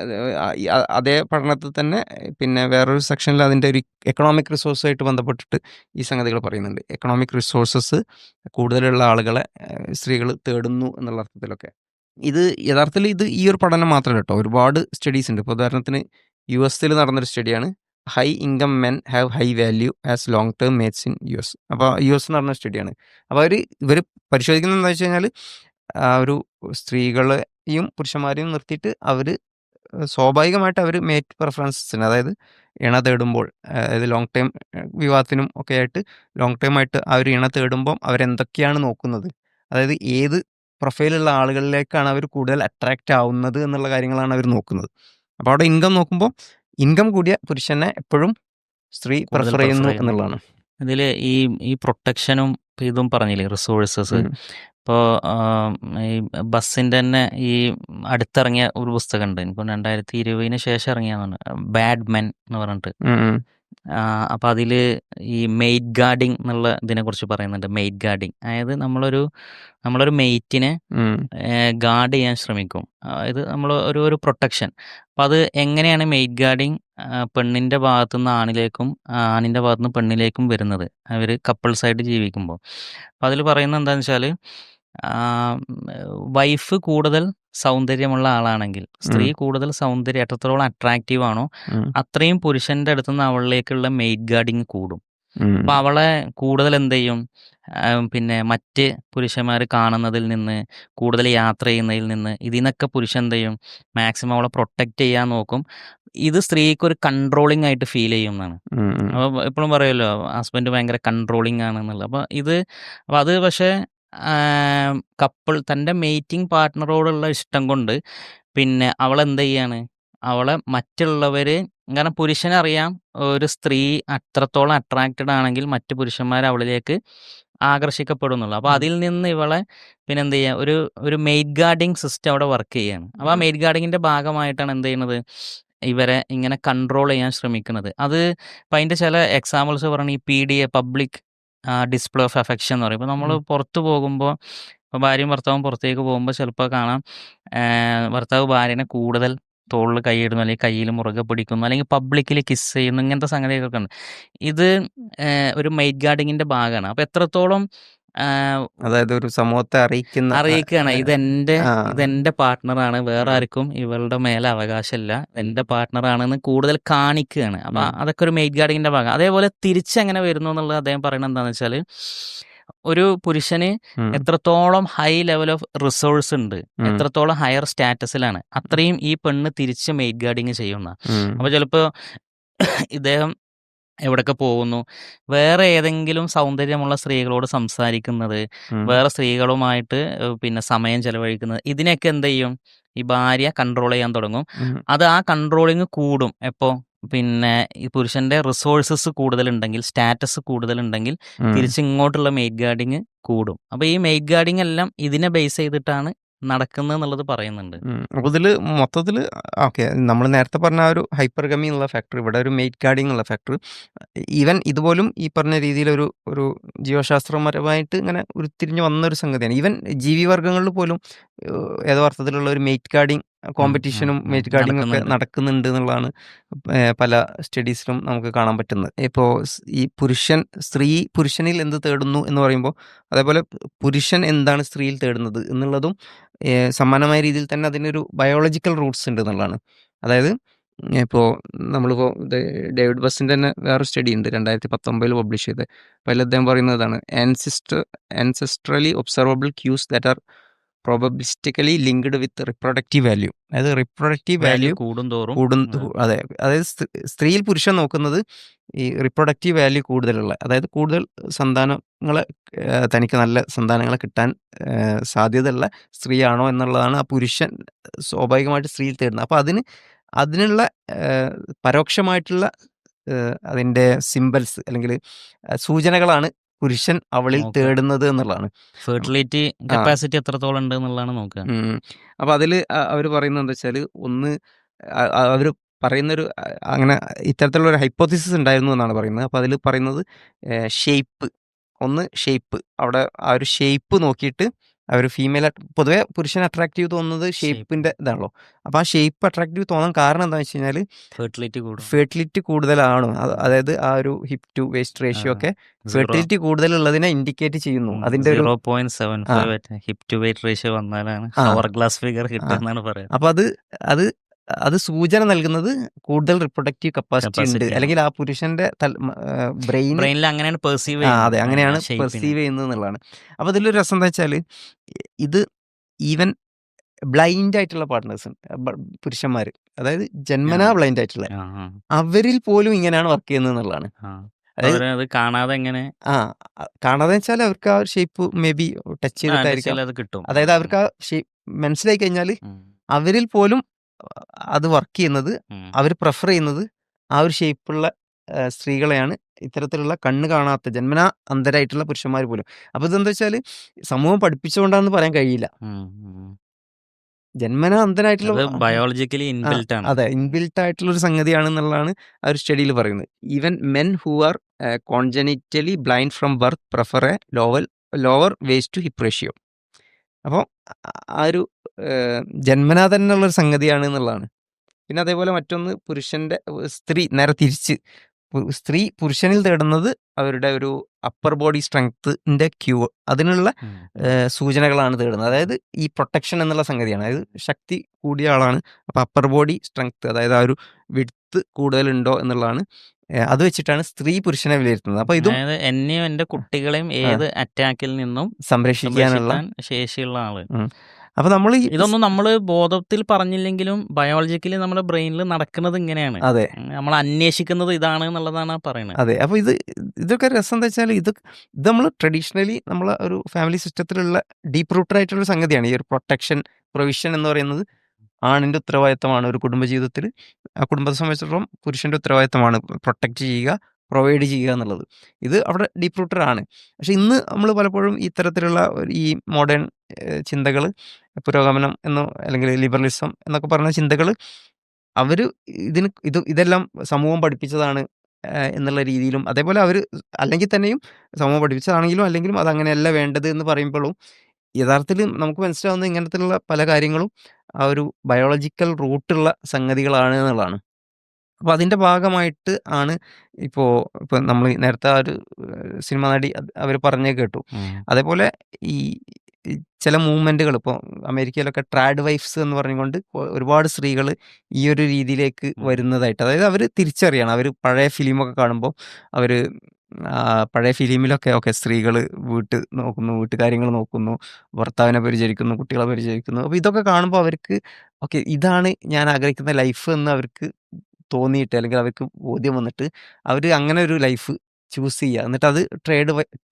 അതേ പഠനത്തിൽ തന്നെ പിന്നെ വേറൊരു സെക്ഷനിൽ അതിൻ്റെ ഒരു എക്കണോമിക് റിസോഴ്സുമായിട്ട് ബന്ധപ്പെട്ടിട്ട് ഈ സംഗതികൾ പറയുന്നുണ്ട്. എക്കണോമിക് റിസോഴ്സസ് കൂടുതലുള്ള ആളുകളെ സ്ത്രീകൾ തേടുന്നു എന്നുള്ള അർത്ഥത്തിലൊക്കെ. ഇത് യഥാർത്ഥത്തിൽ ഈ ഒരു പഠനം മാത്രമല്ല കേട്ടോ, ഒരുപാട് സ്റ്റഡീസ് ഉണ്ട്. ഇപ്പോൾ ഉദാഹരണത്തിന് US നടന്നൊരു സ്റ്റഡിയാണ് high income men have high value as long term mates in US. അപ്പോൾ US നടന്ന സ്റ്റഡിയാണ്. അപ്പോൾ ഇവർ പരിശോധിക്കുന്നത് എന്താ വെച്ച് കഴിഞ്ഞാൽ ഒരു സ്ത്രീകളെയും പുരുഷന്മാരെയും നിർത്തിയിട്ട് അവർ സ്വാഭാവികമായിട്ട് അവർ മേറ്റ് പ്രിഫറൻസിന്, അതായത് ഇണ തേടുമ്പോൾ, അതായത് ലോങ് ടൈം വിവാഹത്തിനും ഒക്കെ ആയിട്ട് ലോങ് ടൈം ആയിട്ട് ആ ഒരു ഇണ തേടുമ്പം അവരെന്തൊക്കെയാണ് നോക്കുന്നത്, അതായത് ഏത് പ്രൊഫൈലുള്ള ആളുകളിലേക്കാണ് അവർ കൂടുതൽ അട്രാക്റ്റ് ആവുന്നത് എന്നുള്ള കാര്യങ്ങളാണ് അവർ നോക്കുന്നത്. അപ്പോൾ അവിടെ ഇൻകം നോക്കുമ്പോൾ ഇൻകം കൂടിയ പുരുഷനെ എപ്പോഴും സ്ത്രീ പ്രിഫർ ചെയ്യുന്നു എന്നുള്ളതാണ്. ഇതിൽ ഈ പ്രൊട്ടക്ഷനും ഇതും പറഞ്ഞില്ലേ, റിസോഴ്സസ്. ഇപ്പോൾ ഈ ബസ്സിൻ്റെ തന്നെ ഈ അടുത്തിറങ്ങിയ ഒരു പുസ്തകമുണ്ട്, ഇപ്പോൾ 2020 ശേഷം ഇറങ്ങിയതാണ്, ബാഡ് മെൻ എന്ന് പറഞ്ഞിട്ട്. അപ്പോൾ അതിൽ ഈ മെയ്റ്റ് ഗാർഡിങ് എന്നുള്ള ഇതിനെക്കുറിച്ച് പറയുന്നുണ്ട്. മെയ്റ്റ് ഗാർഡിങ് അതായത് നമ്മളൊരു മെയ്റ്റിനെ ഗാർഡ് ചെയ്യാൻ ശ്രമിക്കും, അതായത് നമ്മൾ ഒരു പ്രൊട്ടക്ഷൻ. അപ്പോൾ അത് എങ്ങനെയാണ് മെയ്റ്റ് ഗാർഡിങ് പെണ്ണിൻ്റെ ഭാഗത്തുനിന്ന് ആണിലേക്കും ആണിൻ്റെ ഭാഗത്തുനിന്ന് പെണ്ണിലേക്കും വരുന്നത്, അവർ കപ്പിൾസായിട്ട് ജീവിക്കുമ്പോൾ. അപ്പോൾ അതിൽ പറയുന്നത് എന്താണെന്ന് വെച്ചാൽ, വൈഫ് കൂടുതൽ സൗന്ദര്യമുള്ള ആളാണെങ്കിൽ, സ്ത്രീ കൂടുതൽ സൗന്ദര്യം എത്രത്തോളം അട്രാക്റ്റീവ് ആണോ അത്രയും പുരുഷൻ്റെ അടുത്തുനിന്ന് അവളിലേക്കുള്ള മെയ്റ്റ് ഗാർഡിങ് കൂടും. അപ്പോൾ അവളെ കൂടുതൽ എന്ത് ചെയ്യും, പിന്നെ മറ്റ് പുരുഷന്മാർ കാണുന്നതിൽ നിന്ന്, കൂടുതൽ യാത്ര ചെയ്യുന്നതിൽ നിന്ന്, ഇതിനൊക്കെ പുരുഷൻ എന്ത് ചെയ്യും, മാക്സിമം അവളെ പ്രൊട്ടക്റ്റ് ചെയ്യാൻ നോക്കും. ഇത് സ്ത്രീക്ക് ഒരു കൺട്രോളിങ് ആയിട്ട് ഫീൽ ചെയ്യും എന്നാണ്. അപ്പോൾ എപ്പോഴും പറയുമല്ലോ ഹസ്ബൻഡ് ഭയങ്കര കൺട്രോളിങ് ആണെന്നുള്ളത്. അപ്പോൾ അത് പക്ഷേ തൻ്റെ മെയ്റ്റിംഗ് പാർട്ട്ണറോടുള്ള ഇഷ്ടം കൊണ്ട് പിന്നെ അവളെന്ത് ചെയ്യാണ്, അവളെ മറ്റുള്ളവർ, കാരണം പുരുഷനറിയാം ഒരു സ്ത്രീ അത്രത്തോളം അട്രാക്റ്റഡ് ആണെങ്കിൽ മറ്റു പുരുഷന്മാർ അവളിലേക്ക് ആകർഷിക്കപ്പെടുന്നുള്ളൂ. അപ്പോൾ അതിൽ നിന്ന് ഇവളെ പിന്നെ എന്ത് ചെയ്യുക, ഒരു മെയ്റ്റ് ഗാർഡിങ് സിസ്റ്റം അവിടെ വർക്ക് ചെയ്യുകയാണ്. അപ്പോൾ ആ മെയ്റ്റ് ഗാർഡിങ്ങിൻ്റെ ഭാഗമായിട്ടാണ് എന്ത് ചെയ്യുന്നത്, ഇവരെ ഇങ്ങനെ കൺട്രോൾ ചെയ്യാൻ ശ്രമിക്കുന്നത്. ഇപ്പം അതിൻ്റെ ചില എക്സാമ്പിൾസ് പറയുന്നത് ഈ PDA, public display of affection എന്ന് പറയും. ഇപ്പോൾ നമ്മൾ പുറത്ത് പോകുമ്പോൾ, ഇപ്പോൾ ഭാര്യയും ഭർത്താവും പുറത്തേക്ക് പോകുമ്പോൾ ചിലപ്പോൾ കാണാം ഭർത്താവ് ഭാര്യനെ കൂടുതൽ തോളിൽ കൈയിടുന്നു, അല്ലെങ്കിൽ കയ്യിൽ മുറുകെ പിടിക്കുന്നു, അല്ലെങ്കിൽ പബ്ലിക്കിൽ കിസ് ചെയ്യുന്നു, ഇങ്ങനത്തെ സംഗതികളൊക്കെ ഉണ്ട്. ഇത് ഒരു മെയ്റ്റ് ഗാർഡിങ്ങിൻ്റെ ഭാഗമാണ്. അപ്പോൾ എത്രത്തോളം അതായത് ഒരു സമൂഹത്തെ അറിയിക്കുകയാണ്, ഇതെന്റെ പാർട്ട്ണറാണ്, വേറെ ആർക്കും ഇവളുടെ മേലെ അവകാശമില്ല, എന്റെ പാർട്ട്ണറാണെന്ന് കൂടുതൽ കാണിക്കുകയാണ്. അപ്പം അതൊക്കെ ഒരു മെയ്റ്റ് ഗാർഡിങ്ങിന്റെ ഭാഗം. അതേപോലെ തിരിച്ചെങ്ങനെ വരുന്നു എന്നുള്ളത് അദ്ദേഹം പറയുന്നത് എന്താണെന്ന് വെച്ചാൽ, ഒരു പുരുഷന് എത്രത്തോളം ഹൈ ലെവൽ ഓഫ് റിസോഴ്സ് ഉണ്ട്, എത്രത്തോളം ഹയർ സ്റ്റാറ്റസിലാണ്, അത്രയും ഈ പെണ്ണ് തിരിച്ച് മെയ്റ്റ് ഗാർഡിങ് ചെയ്യുന്ന. അപ്പോൾ ചിലപ്പോൾ ഇദ്ദേഹം എവിടെയൊക്കെ പോകുന്നു, വേറെ ഏതെങ്കിലും സൗന്ദര്യമുള്ള സ്ത്രീകളോട് സംസാരിക്കുന്നത്, വേറെ സ്ത്രീകളുമായിട്ട് പിന്നെ സമയം ചെലവഴിക്കുന്നത്, ഇതിനൊക്കെ എന്ത് ചെയ്യും, ഈ ഭാര്യ കൺട്രോൾ ചെയ്യാൻ തുടങ്ങും. അത് ആ കൺട്രോളിങ് കൂടും എപ്പോൾ, പിന്നെ ഈ പുരുഷന്റെ റിസോഴ്സസ് കൂടുതലുണ്ടെങ്കിൽ, സ്റ്റാറ്റസ് കൂടുതലുണ്ടെങ്കിൽ തിരിച്ചിങ്ങോട്ടുള്ള മെയ്റ്റ് ഗാർഡിങ് കൂടും. അപ്പോൾ ഈ മെയ്റ്റ് ഗാർഡിങ് എല്ലാം ഇതിനെ ബേസ് ചെയ്തിട്ടാണ് നടക്കുന്നത് എന്നുള്ളത് പറയുന്നുണ്ട്. അപ്പോൾ ഇതിൽ മൊത്തത്തിൽ ഓക്കെ, നമ്മൾ നേരത്തെ പറഞ്ഞ ആ ഒരു ഹൈപ്പർഗമി എന്നുള്ള ഫാക്ടർ, ഇവിടെ ഒരു മെയ്റ്റ് ഗാർഡിങ് എന്നുള്ള ഫാക്ടർ, ഈവൻ ഇതുപോലും ഈ പറഞ്ഞ രീതിയിൽ ഒരു ജീവശാസ്ത്രപരമായിട്ട് ഇങ്ങനെ ഉരുത്തിരിഞ്ഞ് വന്നൊരു സംഗതിയാണ്. ഈവൻ ജീവിവർഗങ്ങളിൽ പോലും ഏതോ അർത്ഥത്തിലുള്ള ഒരു മെയ്റ്റ് ഗാർഡിങ് കോമ്പറ്റീഷനും മേറ്റ് ഗാർഡിങ് ഒക്കെ നടക്കുന്നുണ്ട്. നടക്കുന്നുണ്ട് എന്നുള്ളതാണ് പല സ്റ്റഡീസിലും നമുക്ക് കാണാൻ പറ്റുന്നത്. ഇപ്പോൾ ഈ പുരുഷനിൽ എന്ത് തേടുന്നു എന്ന് പറയുമ്പോൾ അതേപോലെ പുരുഷൻ എന്താണ് സ്ത്രീയിൽ തേടുന്നത് എന്നുള്ളതും സമാനമായ രീതിയിൽ തന്നെ അതിനൊരു ബയോളജിക്കൽ റൂട്ട്സ് ഉണ്ട് എന്നുള്ളതാണ്. അതായത് ഇപ്പോൾ നമ്മളിപ്പോൾ ഡേവിഡ് ബസിൻ്റെ തന്നെ വേറെ സ്റ്റഡി ഉണ്ട് 2019 പബ്ലിഷ് ചെയ്തത്. അപ്പോൾ അതിൽ അദ്ദേഹം പറയുന്നതാണ് ancestrally observable cues that are probabilistically linked with reproductive value. അതായത് റിപ്രൊഡക്റ്റീവ് വാല്യൂ വാല്യൂ കൂടുന്തോറും അതെ, അതായത് സ്ത്രീയിൽ പുരുഷൻ നോക്കുന്നത് ഈ റിപ്രൊഡക്റ്റീവ് വാല്യൂ കൂടുതലുള്ള, അതായത് കൂടുതൽ സന്താനങ്ങളെ തനിക്ക് നല്ല സന്താനങ്ങളെ കിട്ടാൻ സാധ്യതയുള്ള സ്ത്രീയാണോ എന്നുള്ളതാണ് ആ പുരുഷൻ സ്വാഭാവികമായിട്ട് സ്ത്രീയിൽ തേടുന്നത്. അപ്പോൾ അതിനുള്ള പരോക്ഷമായിട്ടുള്ള അതിൻ്റെ സിമ്പൽസ് അല്ലെങ്കിൽ സൂചനകളാണ് പുരുഷൻ അവളിൽ നോക്കുക. തേടുന്നത് എന്നുള്ളതാണ്. ഫെർട്ടിലിറ്റി കപ്പാസിറ്റി എത്രത്തോളം ഉണ്ട് എന്നുള്ളതാണ് നോക്കുക. അപ്പോൾ അതിൽ അവർ പറയുന്നത് എന്താ വെച്ചാൽ, ഒന്ന് അവർ പറയുന്നൊരു അങ്ങനെ ഇത്തരത്തിലുള്ള ഒരു ഹൈപ്പോത്തിസിസ് ഉണ്ടായിരുന്നു എന്നാണ് പറയുന്നത്. അപ്പോൾ അതിൽ പറയുന്നത് ഷേപ്പ് അവിടെ ആ ഒരു ഷേപ്പ് നോക്കിയിട്ട് അവർ ഫീമെയിൽ പൊതുവെ പുരുഷന് അട്രാക്റ്റീവ് തോന്നുന്നത് ഷേപ്പിൻ്റെ ഇതാണല്ലോ. അപ്പോൾ ആ ഷേപ്പ് അട്രാക്റ്റീവ് തോന്നാൻ കാരണം എന്താണെന്ന് വെച്ച് കഴിഞ്ഞാൽ ഫെർട്ടിലിറ്റി കൂടുതലാണോ, അതായത് ആ ഒരു ഹിപ്പ് ടു വേസ്റ്റ് റേഷ്യോ ഒക്കെ ഫെർട്ടിലിറ്റി കൂടുതലുള്ളതിനെ ഇൻഡിക്കേറ്റ് ചെയ്യുന്നു. അതിൻ്റെ ഒരു 0.75 ഹിപ്പ് ടു വെയിറ്റ് റേഷ്യോ വന്നാലാണ് അവർ ഗ്ലാസ് ഫിഗർ കിട്ടുമെന്നാണ് പറയുന്നത്. അപ്പോൾ അത് സൂചന നൽകുന്നത് കൂടുതൽ റിപ്രൊഡക്റ്റീവ് കപ്പാസിറ്റി ഉണ്ട്, അല്ലെങ്കിൽ ആ പുരുഷന്റെ ബ്രെയിനിൽ അങ്ങനെയാണ് പെർസീവ് അതെ, അങ്ങനെയാണ് പെർസീവ് ചെയ്യുന്നത് എന്നുള്ളതാണ്. അപ്പോൾ അതിലൊരു രസം എന്താ വെച്ചാൽ, ഇത് ഈവൻ ബ്ലൈൻഡ് ആയിട്ടുള്ള പാർട്ട്നേഴ്സ് പുരുഷന്മാർ, അതായത് ജന്മനാ ബ്ലൈൻഡ് ആയിട്ടുള്ള അവരിൽ പോലും ഇങ്ങനെയാണ് വർക്ക് ചെയ്യുന്നത് എന്നുള്ളതാണ്. അതായത് കാണാതെ എങ്ങനെ കാണാതെ വെച്ചാൽ അവർക്ക് ആ ഷേപ്പ് മേ ബി ടച്ച് ചെയ്തിട്ടായിരിക്കും അത് കിട്ടും. അതായത് അവർക്ക് ആ ഷേപ്പ് മനസ്സിലായി കഴിഞ്ഞാൽ അവരിൽ പോലും അത് വർക്ക് ചെയ്യുന്നത്, അവർ പ്രിഫർ ചെയ്യുന്നത് ആ ഒരു ഷേപ്പുള്ള സ്ത്രീകളെയാണ്, ഇത്തരത്തിലുള്ള കണ്ണ് കാണാത്ത ജന്മനാ അന്ധരായിട്ടുള്ള പുരുഷന്മാർ പോലും. അപ്പോൾ ഇതെന്താ വെച്ചാൽ സമൂഹം പഠിപ്പിച്ചുകൊണ്ടാണെന്ന് പറയാൻ കഴിയില്ല. ജന്മനാ അന്ധനായിട്ടുള്ള ബയോളജിക്കലി ഇൻബിൽറ്റ് ആണ്. അതെ, ഇൻബിൽറ്റ് ആയിട്ടുള്ള ഒരു സംഗതിയാണെന്നുള്ളതാണ് ആ ഒരു സ്റ്റഡിയിൽ പറയുന്നത്. Even men who are congenitally blind from birth prefer a lower waist to hip ratio. അപ്പോൾ ആ ഒരു ജന്മനാ തന്നെയുള്ളൊരു സംഗതിയാണ് എന്നുള്ളതാണ്. പിന്നെ അതേപോലെ മറ്റൊന്ന് സ്ത്രീ നേരെ തിരിച്ച് സ്ത്രീ പുരുഷനിൽ തേടുന്നത് അവരുടെ ഒരു അപ്പർ ബോഡി സ്ട്രെങ്ത്തിന്റെ അതിനുള്ള സൂചനകളാണ് തേടുന്നത്. അതായത് ഈ പ്രൊട്ടക്ഷൻ എന്നുള്ള സംഗതിയാണ്. അതായത് ശക്തി കൂടിയ ആളാണ്, അപ്പോൾ അപ്പർ ബോഡി സ്ട്രെങ്ത്, അതായത് ആ ഒരു വിഡ്ത്ത് കൂടുതലുണ്ടോ എന്നുള്ളതാണ്. അത് വെച്ചിട്ടാണ് സ്ത്രീ പുരുഷനെ വിലയിരുത്തുന്നത്. അപ്പോൾ ഇതും എന്നെയും എൻ്റെ കുട്ടികളെയും ഏത് അറ്റാക്കിൽ നിന്നും സംരക്ഷിക്കാനുള്ള ശേഷിയുള്ള ആള്. അപ്പോൾ ഇതൊന്നും നമ്മൾ ബോധത്തിൽ പറഞ്ഞില്ലെങ്കിലും ബയോളജിക്കലി നമ്മുടെ ബ്രെയിനിൽ നടക്കുന്നത് ഇങ്ങനെയാണ്. അതെ, നമ്മൾ അന്വേഷിക്കുന്നത് ഇതാണ് എന്നുള്ളതാണ് പറയുന്നത്. അതെ. അപ്പോൾ ഇതൊക്കെ രസം എന്താ വെച്ചാൽ, ഇത് നമ്മൾ ട്രഡീഷണലി നമ്മൾ ഒരു ഫാമിലി സിസ്റ്റത്തിലുള്ള ഡീപ്പ് റൂട്ടഡ് ആയിട്ടുള്ള സംഗതിയാണ്. ഈ ഒരു പ്രൊട്ടക്ഷൻ പ്രൊവിഷൻ എന്ന് പറയുന്നത് ആണിൻ്റെ ഉത്തരവാദിത്തമാണ്. ഒരു കുടുംബജീവിതത്തിൽ ആ കുടുംബത്തെ സംബന്ധിച്ചിടത്തോളം പുരുഷൻ്റെ ഉത്തരവാദിത്തമാണ് പ്രൊട്ടക്റ്റ് ചെയ്യുക, പ്രൊവൈഡ് ചെയ്യുക എന്നുള്ളത്. ഇത് അവിടെ ഡീപ്പ് റൂട്ടഡ് ആണ്. പക്ഷെ ഇന്ന് നമ്മൾ പലപ്പോഴും ഇത്തരത്തിലുള്ള ഈ മോഡേൺ ചിന്തകൾ, പുരോഗമനം എന്നോ അല്ലെങ്കിൽ ലിബറലിസം എന്നൊക്കെ പറഞ്ഞ ചിന്തകൾ, അവർ ഇതെല്ലാം സമൂഹം പഠിപ്പിച്ചതാണ് എന്നുള്ള രീതിയിലും, അതേപോലെ അവർ അല്ലെങ്കിൽ തന്നെയും സമൂഹം പഠിപ്പിച്ചതാണെങ്കിലും അല്ലെങ്കിലും അതങ്ങനെയല്ല വേണ്ടത് എന്ന് പറയുമ്പോഴും യഥാർത്ഥത്തിൽ നമുക്ക് മനസ്സിലാവുന്ന ഇങ്ങനത്തിലുള്ള പല കാര്യങ്ങളും ആ ഒരു ബയോളജിക്കൽ റൂട്ടുള്ള സംഗതികളാണ് എന്നുള്ളതാണ്. അപ്പോൾ അതിൻ്റെ ഭാഗമായിട്ട് ആണ് ഇപ്പോൾ നമ്മൾ നേരത്തെ ആ ഒരു സിനിമ നടി അവർ പറഞ്ഞേ കേട്ടു. അതേപോലെ ഈ ചില മൂവ്മെൻറ്റുകൾ ഇപ്പോൾ അമേരിക്കയിലൊക്കെ ട്രാഡ് വൈഫ്സ് എന്ന് പറഞ്ഞുകൊണ്ട് ഒരുപാട് സ്ത്രീകൾ ഈ ഒരു രീതിയിലേക്ക് വരുന്നതായിട്ട്, അതായത് അവർ തിരിച്ചറിയണം. അവർ പഴയ ഫിലിമൊക്കെ കാണുമ്പോൾ അവർ പഴയ ഫിലിമിലൊക്കെ സ്ത്രീകൾ വീട്ടുകാര്യങ്ങൾ നോക്കുന്നു, ഭർത്താവിനെ പരിചരിക്കുന്നു, കുട്ടികളെ പരിചരിക്കുന്നു. അപ്പോൾ ഇതൊക്കെ കാണുമ്പോൾ അവർക്ക് ഇതാണ് ഞാൻ ആഗ്രഹിക്കുന്ന ലൈഫ് എന്ന് അവർക്ക് തോന്നിയിട്ട്, അല്ലെങ്കിൽ അവർക്ക് ബോധ്യം വന്നിട്ട് അവർ അങ്ങനെ ഒരു ലൈഫ് ചൂസ് ചെയ്യുക. എന്നിട്ട് അത്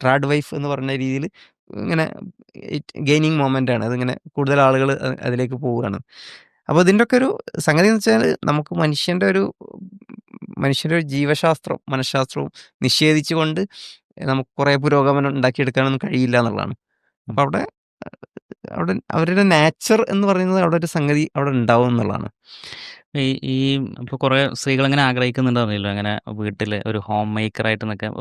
ട്രാഡ് വൈഫ് എന്ന് പറഞ്ഞ രീതിയിൽ ഇങ്ങനെ ഗെയിനിങ് മൊമെൻ്റ് ആണ്. അതിങ്ങനെ കൂടുതൽ ആളുകൾ അതിലേക്ക് പോവുകയാണ്. അപ്പോൾ ഇതിൻ്റെയൊക്കെ ഒരു സംഗതി എന്ന് വെച്ചാൽ, നമുക്ക് മനുഷ്യൻ്റെ ഒരു ജീവശാസ്ത്രം മനഃശാസ്ത്രവും നിഷേധിച്ചുകൊണ്ട് നമുക്ക് കുറേ പുരോഗമനം ഉണ്ടാക്കിയെടുക്കാനൊന്നും കഴിയില്ല എന്നുള്ളതാണ്. അപ്പോൾ അവിടെ അവരുടെ നാച്ചർ എന്ന് പറയുന്നത് അവിടെ ഒരു സംഗതി അവിടെ ഉണ്ടാവും എന്നുള്ളതാണ്. ഈ ഈ ഇപ്പോൾ കുറേ സ്ത്രീകളിങ്ങനെ ആഗ്രഹിക്കുന്നുണ്ടെന്നറിയില്ലോ, അങ്ങനെ വീട്ടിൽ ഒരു ഹോം മേക്കറായിട്ട് നിൽക്കാൻ.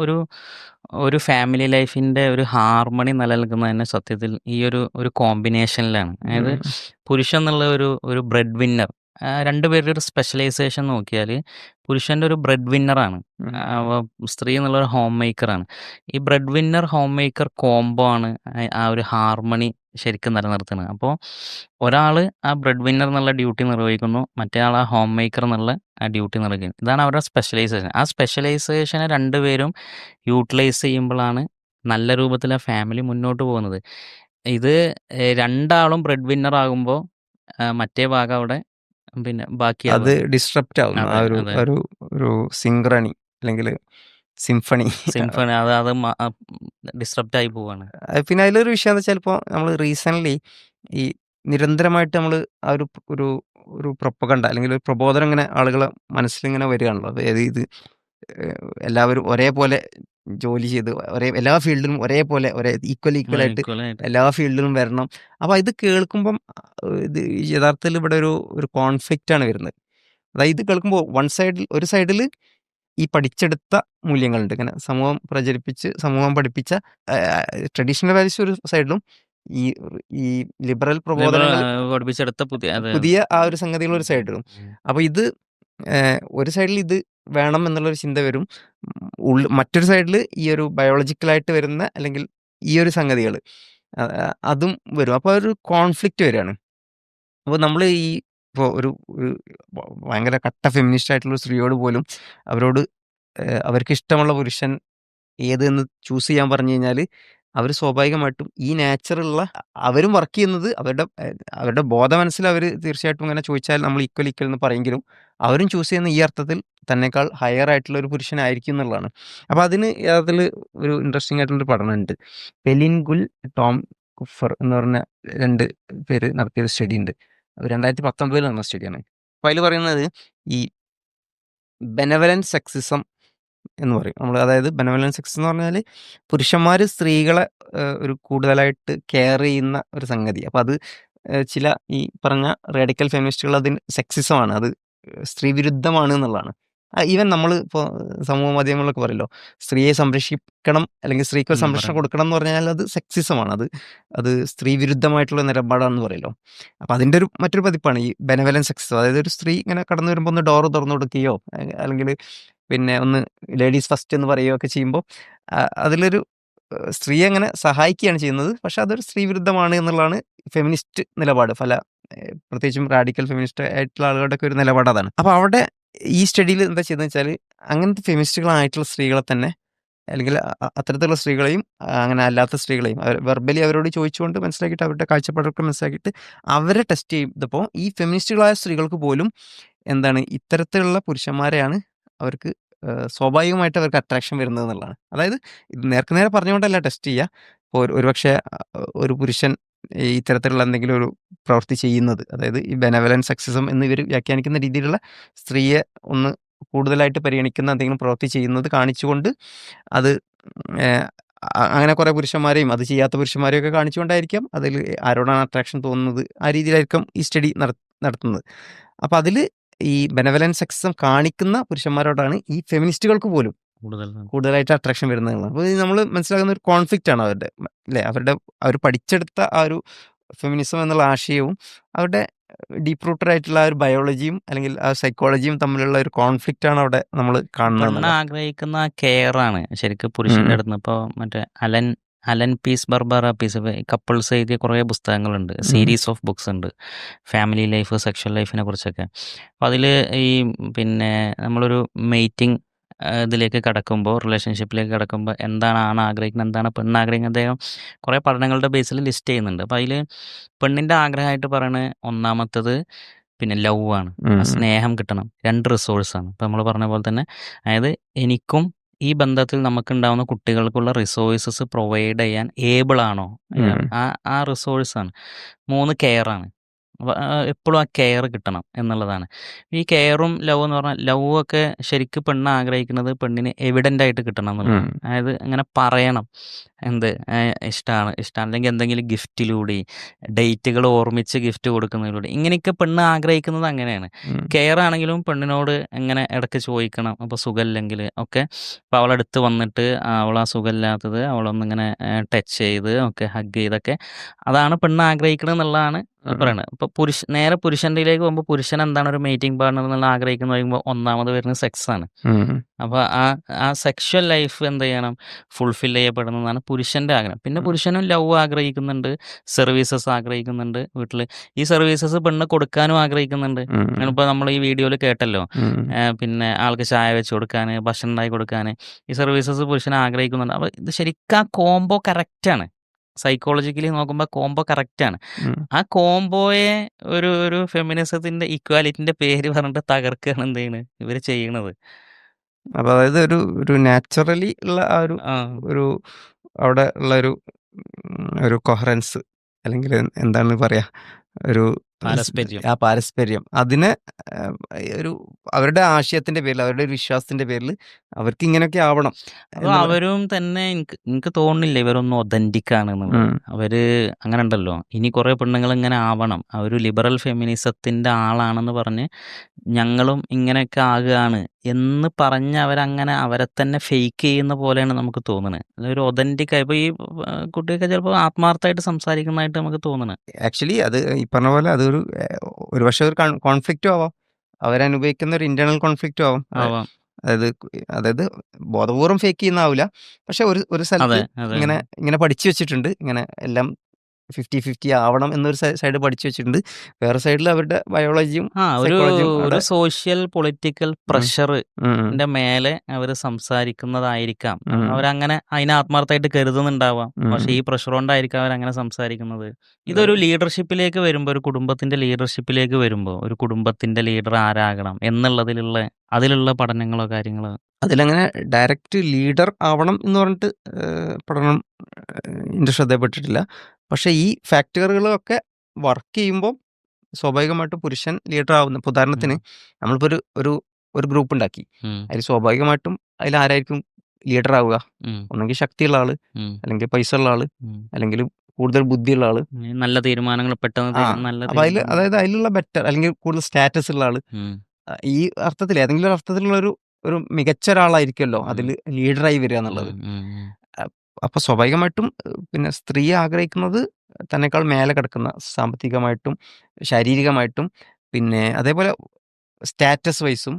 ഒരു ഫാമിലി ലൈഫിൻ്റെ ഒരു ഹാർമണി നിലനിൽക്കുന്നത് തന്നെ സത്യത്തിൽ ഈ ഒരു കോമ്പിനേഷനിലാണ്. അതായത് ഉം. പുരുഷൻ എന്നുള്ള ഒരു ബ്രെഡ് വിന്നർ, രണ്ടുപേരുടെ ഒരു സ്പെഷ്യലൈസേഷൻ നോക്കിയാൽ പുരുഷൻ്റെ ഒരു ബ്രെഡ് വിന്നറാണ്, ഉം. സ്ത്രീ എന്നുള്ളൊരു ഹോം മേക്കറാണ്. ഈ bread winner home maker combo ആണ് ആ ഒരു ഹാർമണി ശരിക്കും നിലനിർത്തുന്നത്. അപ്പോൾ ഒരാൾ ആ ബ്രെഡ് വിന്നർ എന്നുള്ള ഡ്യൂട്ടി നിർവഹിക്കുന്നു, മറ്റേ ആൾ ആ ഹോം മേക്കർ എന്നുള്ള ആ ഡ്യൂട്ടി നിർവഹിക്കുന്നു. ഇതാണ് അവരുടെ സ്പെഷ്യലൈസേഷൻ. ആ സ്പെഷ്യലൈസേഷനെ രണ്ടുപേരും യൂട്ടിലൈസ് ചെയ്യുമ്പോഴാണ് നല്ല രൂപത്തിൽ ആ ഫാമിലി മുന്നോട്ട് പോകുന്നത്. ഇത് രണ്ടാളും ബ്രെഡ് വിന്നർ ആകുമ്പോൾ മറ്റേ ഭാഗം അവിടെ പിന്നെ അത് ബാക്കിയാവുക. ഡിസ്ട്രപ്റ്റ് ആവുന്നു. ആ അതെ ഒരു അതെ ഒരു ഒരു സിങ്ക്രണി അല്ലെങ്കിൽ സിംഫണി. സിംഫണി അത് ഡിസ്റപ്റ്റ് ആയി പോവാണ്. പിന്നെ അതിലൊരു വിഷയം എന്ന് വെച്ചാൽ ഇപ്പോൾ നമ്മൾ റീസെൻ്റ്ലി ഈ നിരന്തരമായിട്ട് നമ്മൾ ആ ഒരു ഒരു പ്രൊപ്പഗണ്ട അല്ലെങ്കിൽ ഒരു പ്രബോധനം ഇങ്ങനെ ആളുകളെ മനസ്സിലിങ്ങനെ വരികയാണല്ലോ. അതായത് ഇത് എല്ലാവരും ഒരേപോലെ ജോലി ചെയ്ത് എല്ലാ ഫീൽഡിലും ഒരേപോലെ ഈക്വലായിട്ട് ഈക്വലായിട്ട് എല്ലാ ഫീൽഡിലും വരണം. അപ്പോൾ ഇത് കേൾക്കുമ്പം ഇത് യഥാർത്ഥത്തിൽ ഇവിടെ ഒരു കോൺഫ്ലിക്റ്റ് ആണ് വരുന്നത്. അതായത് ഇത് കേൾക്കുമ്പോൾ ഒരു സൈഡിൽ ഈ പഠിച്ചെടുത്ത മൂല്യങ്ങളുണ്ട്, ഇങ്ങനെ സമൂഹം പഠിപ്പിച്ച ട്രഡീഷണൽ വാല്യൂസ് ഒരു സൈഡിലും ഈ ഈ ലിബറൽ പ്രബോധനങ്ങൾ പഠിപ്പിച്ചെടുത്ത പുതിയ അതെ പുതിയ ആ ഒരു സംഗതികൾ ഒരു സൈഡിലും. അപ്പോൾ ഇത് ഒരു സൈഡിൽ ഇത് വേണം എന്നുള്ളൊരു ചിന്ത വരും, മറ്റൊരു സൈഡിൽ ഈ ഒരു ബയോളജിക്കലായിട്ട് വരുന്ന അല്ലെങ്കിൽ ഈ ഒരു സംഗതികൾ അതും വരും. അപ്പോൾ ഒരു കോൺഫ്ലിക്റ്റ് വരികയാണ്. അപ്പോൾ നമ്മൾ ഇപ്പോൾ ഒരു ഭയങ്കര കട്ട ഫെമിനിസ്റ്റ് ആയിട്ടുള്ള ഒരു സ്ത്രീയോട് പോലും അവരോട് അവർക്ക് ഇഷ്ടമുള്ള പുരുഷൻ ഏതെന്ന് ചൂസ് ചെയ്യാൻ പറഞ്ഞു കഴിഞ്ഞാൽ അവർ സ്വാഭാവികമായിട്ടും ഈ നാച്ചുറലുള്ള അവരും വർക്ക് ചെയ്യുന്നത് അവരുടെ ബോധ മനസ്സിൽ അവർ തീർച്ചയായിട്ടും ഇങ്ങനെ ചോദിച്ചാൽ നമ്മൾ ഈക്വൽ എന്ന് പറയെങ്കിലും അവരും ചൂസ് ചെയ്യുന്ന ഈ അർത്ഥത്തിൽ തന്നെക്കാൾ ഹയർ ആയിട്ടുള്ള ഒരു പുരുഷനായിരിക്കും എന്നുള്ളതാണ്. അപ്പോൾ അതിന് യഥാർത്ഥത്തിൽ ഒരു ഇൻട്രസ്റ്റിംഗ് ആയിട്ടുള്ളൊരു പഠനമുണ്ട്. പെലിൻ ഗുൽ, ടോം കുഫർ എന്ന് പറഞ്ഞ 2 പേര് നടത്തിയൊരു സ്റ്റഡി ഉണ്ട്. 2019 നടന്ന സ്റ്റഡിയാണ്. അപ്പോൾ അതിൽ പറയുന്നത് ഈ ബെനവലൻറ്റ് സെക്സിസം എന്ന് പറയും നമ്മൾ. അതായത് ബെനവലൻറ്റ് സെക്സ് എന്ന് പറഞ്ഞാൽ പുരുഷന്മാർ സ്ത്രീകളെ ഒരു കൂടുതലായിട്ട് കെയർ ചെയ്യുന്ന ഒരു സംഗതി. അപ്പോൾ അത് ചില ഈ പറഞ്ഞ റാഡിക്കൽ ഫെമിനിസ്റ്റുകൾ അതിന് സെക്സിസമാണ്, അത് സ്ത്രീ വിരുദ്ധമാണ് എന്നുള്ളതാണ്. ഈവൻ നമ്മൾ ഇപ്പോൾ സമൂഹ മാധ്യമങ്ങളിലൊക്കെ പറയല്ലോ, സ്ത്രീയെ സംരക്ഷിക്കണം അല്ലെങ്കിൽ സ്ത്രീക്ക് ഒരു സംരക്ഷണം കൊടുക്കണം എന്ന് പറഞ്ഞാൽ അത് സെക്സിസമാണ്, അത് സ്ത്രീ വിരുദ്ധമായിട്ടുള്ള നിലപാടാണെന്ന് പറയല്ലോ. അപ്പോൾ അതിൻ്റെ മറ്റൊരു പതിപ്പാണ് ഈ ബെനവലൻ സെക്സിസം. അതായത് ഒരു സ്ത്രീ ഇങ്ങനെ കടന്നു വരുമ്പോൾ ഒന്ന് ഡോറ് തുറന്നു കൊടുക്കുകയോ അല്ലെങ്കിൽ പിന്നെ ഒന്ന് ലേഡീസ് ഫസ്റ്റ് എന്ന് പറയുകയോ ഒക്കെ ചെയ്യുമ്പോൾ അതിലൊരു സ്ത്രീയെ അങ്ങനെ സഹായിക്കുകയാണ് ചെയ്യുന്നത്. പക്ഷെ അതൊരു സ്ത്രീ വിരുദ്ധമാണ് എന്നുള്ളതാണ് ഫെമിനിസ്റ്റ് നിലപാട്. പ്രത്യേകിച്ചും റാഡിക്കൽ ഫെമിനിസ്റ്റ് ആയിട്ടുള്ള ആളുകളുടെ ഒക്കെ ഒരു നിലപാട് അതാണ്. അപ്പോൾ അവിടെ ഈ സ്റ്റഡിയിൽ എന്താ ചെയ്തതെന്ന് വെച്ചാൽ അങ്ങനത്തെ ഫെമിനിസ്റ്റുകളായിട്ടുള്ള സ്ത്രീകളെ തന്നെ അല്ലെങ്കിൽ അത്തരത്തിലുള്ള സ്ത്രീകളെയും അങ്ങനെ അല്ലാത്ത സ്ത്രീകളെയും വെർബലി അവരോട് ചോദിച്ചുകൊണ്ട് മനസ്സിലാക്കിയിട്ട് അവരുടെ കാഴ്ചപ്പാടൊക്കെ മനസ്സിലാക്കിയിട്ട് അവരെ ടെസ്റ്റ് ചെയ്തപ്പോൾ ഈ ഫെമിനിസ്റ്റുകളായ സ്ത്രീകൾക്ക് പോലും എന്താണ് ഇത്തരത്തിലുള്ള പുരുഷന്മാരെയാണ് അവർക്ക് സ്വാഭാവികമായിട്ട് അവർക്ക് അട്രാക്ഷൻ വരുന്നത് എന്നുള്ളതാണ്. അതായത് ഇത് നേരെ പറഞ്ഞുകൊണ്ടല്ല ടെസ്റ്റ് ചെയ്യുക. ഇപ്പോൾ ഒരുപക്ഷെ ഒരു പുരുഷൻ ഇത്തരത്തിലുള്ള എന്തെങ്കിലും ഒരു പ്രവൃത്തി ചെയ്യുന്നത്, അതായത് ഈ ബെനവലൻ സെക്സിസം എന്ന് ഇവർ വ്യാഖ്യാനിക്കുന്ന രീതിയിലുള്ള സ്ത്രീയെ ഒന്ന് കൂടുതലായിട്ട് പരിഗണിക്കുന്ന എന്തെങ്കിലും പ്രവൃത്തി ചെയ്യുന്നത് കാണിച്ചുകൊണ്ട് അത് അങ്ങനെ കുറേ പുരുഷന്മാരെയും അത് ചെയ്യാത്ത പുരുഷന്മാരെയും ഒക്കെ കാണിച്ചുകൊണ്ടായിരിക്കാം അതിൽ ആരോടാണ് അട്രാക്ഷൻ തോന്നുന്നത് ആ രീതിയിലായിരിക്കും ഈ സ്റ്റഡി നടത്തുന്നത്. അപ്പോൾ അതിൽ ഈ ബെനവലൻ സെക്സിസം കാണിക്കുന്ന പുരുഷന്മാരോടാണ് ഈ ഫെമിനിസ്റ്റുകൾക്ക് പോലും കൂടുതലായിട്ട് അട്രാക്ഷൻ വരുന്നത്. അപ്പോൾ നമ്മൾ മനസ്സിലാക്കുന്ന ഒരു കോൺഫ്ലിക്റ്റ് ആണ് അവരുടെ, അല്ലേ? അവർ പഠിച്ചെടുത്ത ആ ഒരു ഫെമിനിസം എന്നുള്ള ആശയവും അവരുടെ ഡീപ്പ് റൂട്ടഡ് ആയിട്ടുള്ള ആ ഒരു ബയോളജിയും അല്ലെങ്കിൽ ആ സൈക്കോളജിയും തമ്മിലുള്ള ഒരു കോൺഫ്ലിക്റ്റ് ആണ് അവിടെ നമ്മൾ കാണുന്നത്. ആഗ്രഹിക്കുന്ന കെയർ ആണ് ശരിക്കും പുരുഷന്റെ അടുത്ത്. ഇപ്പോൾ മറ്റേ Allan Pease Barbara Pease couples എഴുതിയ കുറേ പുസ്തകങ്ങളുണ്ട്, സീരീസ് ഓഫ് ബുക്സ് ഉണ്ട്, ഫാമിലി ലൈഫ്, സെക്ഷൽ ലൈഫിനെ കുറിച്ചൊക്കെ. അപ്പോൾ അതിൽ ഈ പിന്നെ നമ്മളൊരു മെയ്റ്റിംഗ് ഇതിലേക്ക് കടക്കുമ്പോൾ, റിലേഷൻഷിപ്പിലേക്ക് കടക്കുമ്പോൾ എന്താണ് ആണ് ആഗ്രഹിക്കുന്നത്, എന്താണ് പെണ്ണ് ആഗ്രഹിക്കുന്നത്, അദ്ദേഹം കുറേ പഠനങ്ങളുടെ ബേസിൽ ലിസ്റ്റ് ചെയ്യുന്നുണ്ട്. അപ്പോൾ അതിൽ പെണ്ണിൻ്റെ ആഗ്രഹമായിട്ട് പറയുന്നത് ഒന്നാമത്തത് പിന്നെ ലവ് ആണ്, സ്നേഹം കിട്ടണം. 2 റിസോഴ്സാണ്. ഇപ്പോൾ നമ്മൾ പറഞ്ഞ പോലെ തന്നെ, അതായത് എനിക്കും ഈ ബന്ധത്തിൽ നമുക്കുണ്ടാവുന്ന കുട്ടികൾക്കുള്ള റിസോഴ്സസ് പ്രൊവൈഡ് ചെയ്യാൻ ഏബിൾ ആണോ, ആ റിസോഴ്സാണ്. 3 കെയർ ആണ്. അപ്പോൾ എപ്പോഴും ആ കെയർ കിട്ടണം എന്നുള്ളതാണ്. ഈ കെയറും ലവ് എന്ന് പറഞ്ഞാൽ ലവ് ഒക്കെ ശരിക്കും പെണ്ണ് ആഗ്രഹിക്കുന്നത് പെണ്ണിന് എവിഡൻ്റ് ആയിട്ട് കിട്ടണം എന്നുള്ളതാണ്. അതായത് അങ്ങനെ പറയണം എന്ത് ഇഷ്ടമാണ് ഇഷ്ടമാണ്, അല്ലെങ്കിൽ എന്തെങ്കിലും ഗിഫ്റ്റിലൂടെ ഡേറ്റുകൾ ഓർമ്മിച്ച് ഗിഫ്റ്റ് കൊടുക്കുന്നതിലൂടെ ഇങ്ങനെയൊക്കെ പെണ്ണ് ആഗ്രഹിക്കുന്നത് അങ്ങനെയാണ്. കെയർ ആണെങ്കിലും പെണ്ണിനോട് എങ്ങനെ ഇടയ്ക്ക് ചോദിക്കണം, അപ്പോൾ സുഖമില്ലെങ്കിൽ ഒക്കെ അപ്പോൾ അവളടുത്ത് വന്നിട്ട് അവളാ സുഖമില്ലാത്തത് അവളൊന്നിങ്ങനെ ടച്ച് ചെയ്ത് ഒക്കെ ഹഗ് ചെയ്തൊക്കെ അതാണ് പെണ്ണ് ആഗ്രഹിക്കുന്നത് എന്നുള്ളതാണ് പറയണത്. ഇപ്പോൾ നേരെ പുരുഷൻ്റെയിലേക്ക് പോകുമ്പോൾ പുരുഷൻ എന്താണ് ഒരു മീറ്റിംഗ് പാർട്ണർ എന്നുള്ള ആഗ്രഹിക്കുന്നത് പറയുമ്പോൾ ഒന്നാമത് വരുന്നത് സെക്സാണ്. അപ്പോൾ ആ സെക്ഷൽ ലൈഫ് എന്ത് ചെയ്യണം, ഫുൾഫിൽ ചെയ്യപ്പെടുന്നതാണ് പുരുഷൻ്റെ ആഗ്രഹം. പിന്നെ പുരുഷനും ലവ് ആഗ്രഹിക്കുന്നുണ്ട്, സർവീസസ് ആഗ്രഹിക്കുന്നുണ്ട് വീട്ടിൽ. ഈ സർവീസസ് പെണ്ണ് കൊടുക്കാനും ആഗ്രഹിക്കുന്നുണ്ട്. ഇപ്പോൾ നമ്മൾ ഈ വീഡിയോയിൽ കേട്ടല്ലോ, പിന്നെ ആൾക്ക് ചായ വെച്ച് കൊടുക്കാൻ, ഭക്ഷണം ഉണ്ടാക്കി കൊടുക്കാൻ ഈ സർവീസസ് പുരുഷൻ ആഗ്രഹിക്കുന്നുണ്ട്. അപ്പോൾ ഇത് ശരിക്കും ആ കോംബോ കറക്റ്റാണ്. സൈക്കോളജിക്കലി നോക്കുമ്പോൾ കോംബോ കറക്റ്റാണ്. ആ കോംബോയെ ഒരു ഫെമിനിസത്തിൻ്റെ ഇക്വാലിറ്റിൻ്റെ പേര് പറഞ്ഞിട്ട് തകർക്കുകയാണ് എന്ത് ചെയ്യണത് ഇവർ ചെയ്യണത്. അപ്പോൾ അതായത് ഒരു നാച്ചുറലി ഉള്ള ആ ഒരു അവിടെ ഉള്ള ഒരു കൊഹറൻസ്, അല്ലെങ്കിൽ എന്താണ് പറയാ, ഒരു പാരസ്പര്യം അതിനെ ഒരു അവരുടെ ആശയത്തിന്റെ പേരിൽ, അവരുടെ ഒരു വിശ്വാസത്തിന്റെ പേരിൽ അവർക്ക് ഇങ്ങനെയൊക്കെ ആവണം. അപ്പോൾ അവരും തന്നെ എനിക്ക് തോന്നുന്നില്ല ഇവരൊന്നും ഒതന്റിക് ആണെന്നുള്ളത്. അവര് അങ്ങനെ ഉണ്ടല്ലോ, ഇനി കുറെ പെണ്ണുങ്ങൾ ഇങ്ങനെ ആവണം, അവർ ലിബറൽ ഫെമിനിസത്തിന്റെ ആളാണെന്ന് പറഞ്ഞ് ഞങ്ങളും ഇങ്ങനെയൊക്കെ ആകുകയാണ് എന്ന് പറഞ്ഞ് അവരങ്ങനെ അവരെ തന്നെ ഫേക്ക് ചെയ്യുന്ന പോലെയാണ് നമുക്ക് തോന്നുന്നത്. അതൊരു ഒതന്റിക് ആയി ഇപ്പോൾ ഈ കുട്ടിയൊക്കെ ചിലപ്പോൾ ആത്മാർത്ഥമായിട്ട് സംസാരിക്കുന്നതായിട്ട് നമുക്ക് തോന്നുന്നത്. ആക്ച്വലി അത് ഈ പറഞ്ഞ പോലെ അതൊരു പക്ഷേ ഒരു കോൺഫ്ലിക്റ്റും ആവാം, അവരനുഭവിക്കുന്ന ഒരു ഇന്റേണൽ കോൺഫ്ലിക്റ്റും ആവാം. അതായത് ബോധപൂർവം ഫേക്ക് ചെയ്യുന്നാവില്ല, പക്ഷെ ഒരു സ്ഥലത്ത് ഇങ്ങനെ പഠിച്ചു വെച്ചിട്ടുണ്ട്, ഇങ്ങനെ എല്ലാം 50-50 ആവണം എന്നൊരു സൈഡ് പഠിച്ചു വെച്ചിട്ടുണ്ട്. വേറെ സൈഡിൽ അവരുടെ ബയോളജിയും ഒരു സോഷ്യൽ പൊളിറ്റിക്കൽ പ്രഷറിന്റെ മേലെ അവർ സംസാരിക്കുന്നതായിരിക്കാം. അവരങ്ങനെ അതിനെ ആത്മാർത്ഥമായിട്ട് കരുതുന്നുണ്ടാവാം, പക്ഷെ ഈ പ്രഷർ കൊണ്ടായിരിക്കാം അവരങ്ങനെ സംസാരിക്കുന്നത്. ഇതൊരു ലീഡർഷിപ്പിലേക്ക് വരുമ്പോൾ, ഒരു കുടുംബത്തിന്റെ ലീഡർഷിപ്പിലേക്ക് വരുമ്പോൾ, ഒരു കുടുംബത്തിന്റെ ലീഡർ ആരാകണം അതിലുള്ള പഠനങ്ങളോ കാര്യങ്ങളോ അതിലങ്ങനെ ഡയറക്റ്റ് ലീഡർ ആവണം എന്ന് പറഞ്ഞിട്ട് പഠനം എൻ്റെ ശ്രദ്ധയപ്പെട്ടിട്ടില്ല. പക്ഷേ ഈ ഫാക്ടറുകളൊക്കെ വർക്ക് ചെയ്യുമ്പോൾ സ്വാഭാവികമായിട്ടും പുരുഷൻ ലീഡർ ആവുന്ന. ഇപ്പോൾ ഉദാഹരണത്തിന് നമ്മളിപ്പോൾ ഒരു ഗ്രൂപ്പ് ഉണ്ടാക്കി, അതിൽ സ്വാഭാവികമായിട്ടും അതിൽ ആരായിരിക്കും ലീഡർ ആവുക? ഒന്നെങ്കിൽ ശക്തിയുള്ള ആള്, അല്ലെങ്കിൽ പൈസ ഉള്ള ആള്, അല്ലെങ്കിൽ കൂടുതൽ ബുദ്ധിയുള്ള ആള്, നല്ല തീരുമാനങ്ങൾ പെട്ടെന്ന്. അപ്പൊ അതായത് അതിലുള്ള ബെറ്റർ അല്ലെങ്കിൽ കൂടുതൽ സ്റ്റാറ്റസ് ഉള്ള ആള്, ഈ അർത്ഥത്തിൽ ഏതെങ്കിലും ഒരു അർത്ഥത്തിലുള്ള ഒരു മികച്ച ഒരാളായിരിക്കുമല്ലോ അതിൽ ലീഡറായി വരിക എന്നുള്ളത്. അപ്പൊ സ്വാഭാവികമായിട്ടും പിന്നെ സ്ത്രീ ആഗ്രഹിക്കുന്നത് തന്നെക്കാൾ മേലെ കിടക്കുന്ന, സാമ്പത്തികമായിട്ടും ശാരീരികമായിട്ടും പിന്നെ അതേപോലെ സ്റ്റാറ്റസ് വൈസും,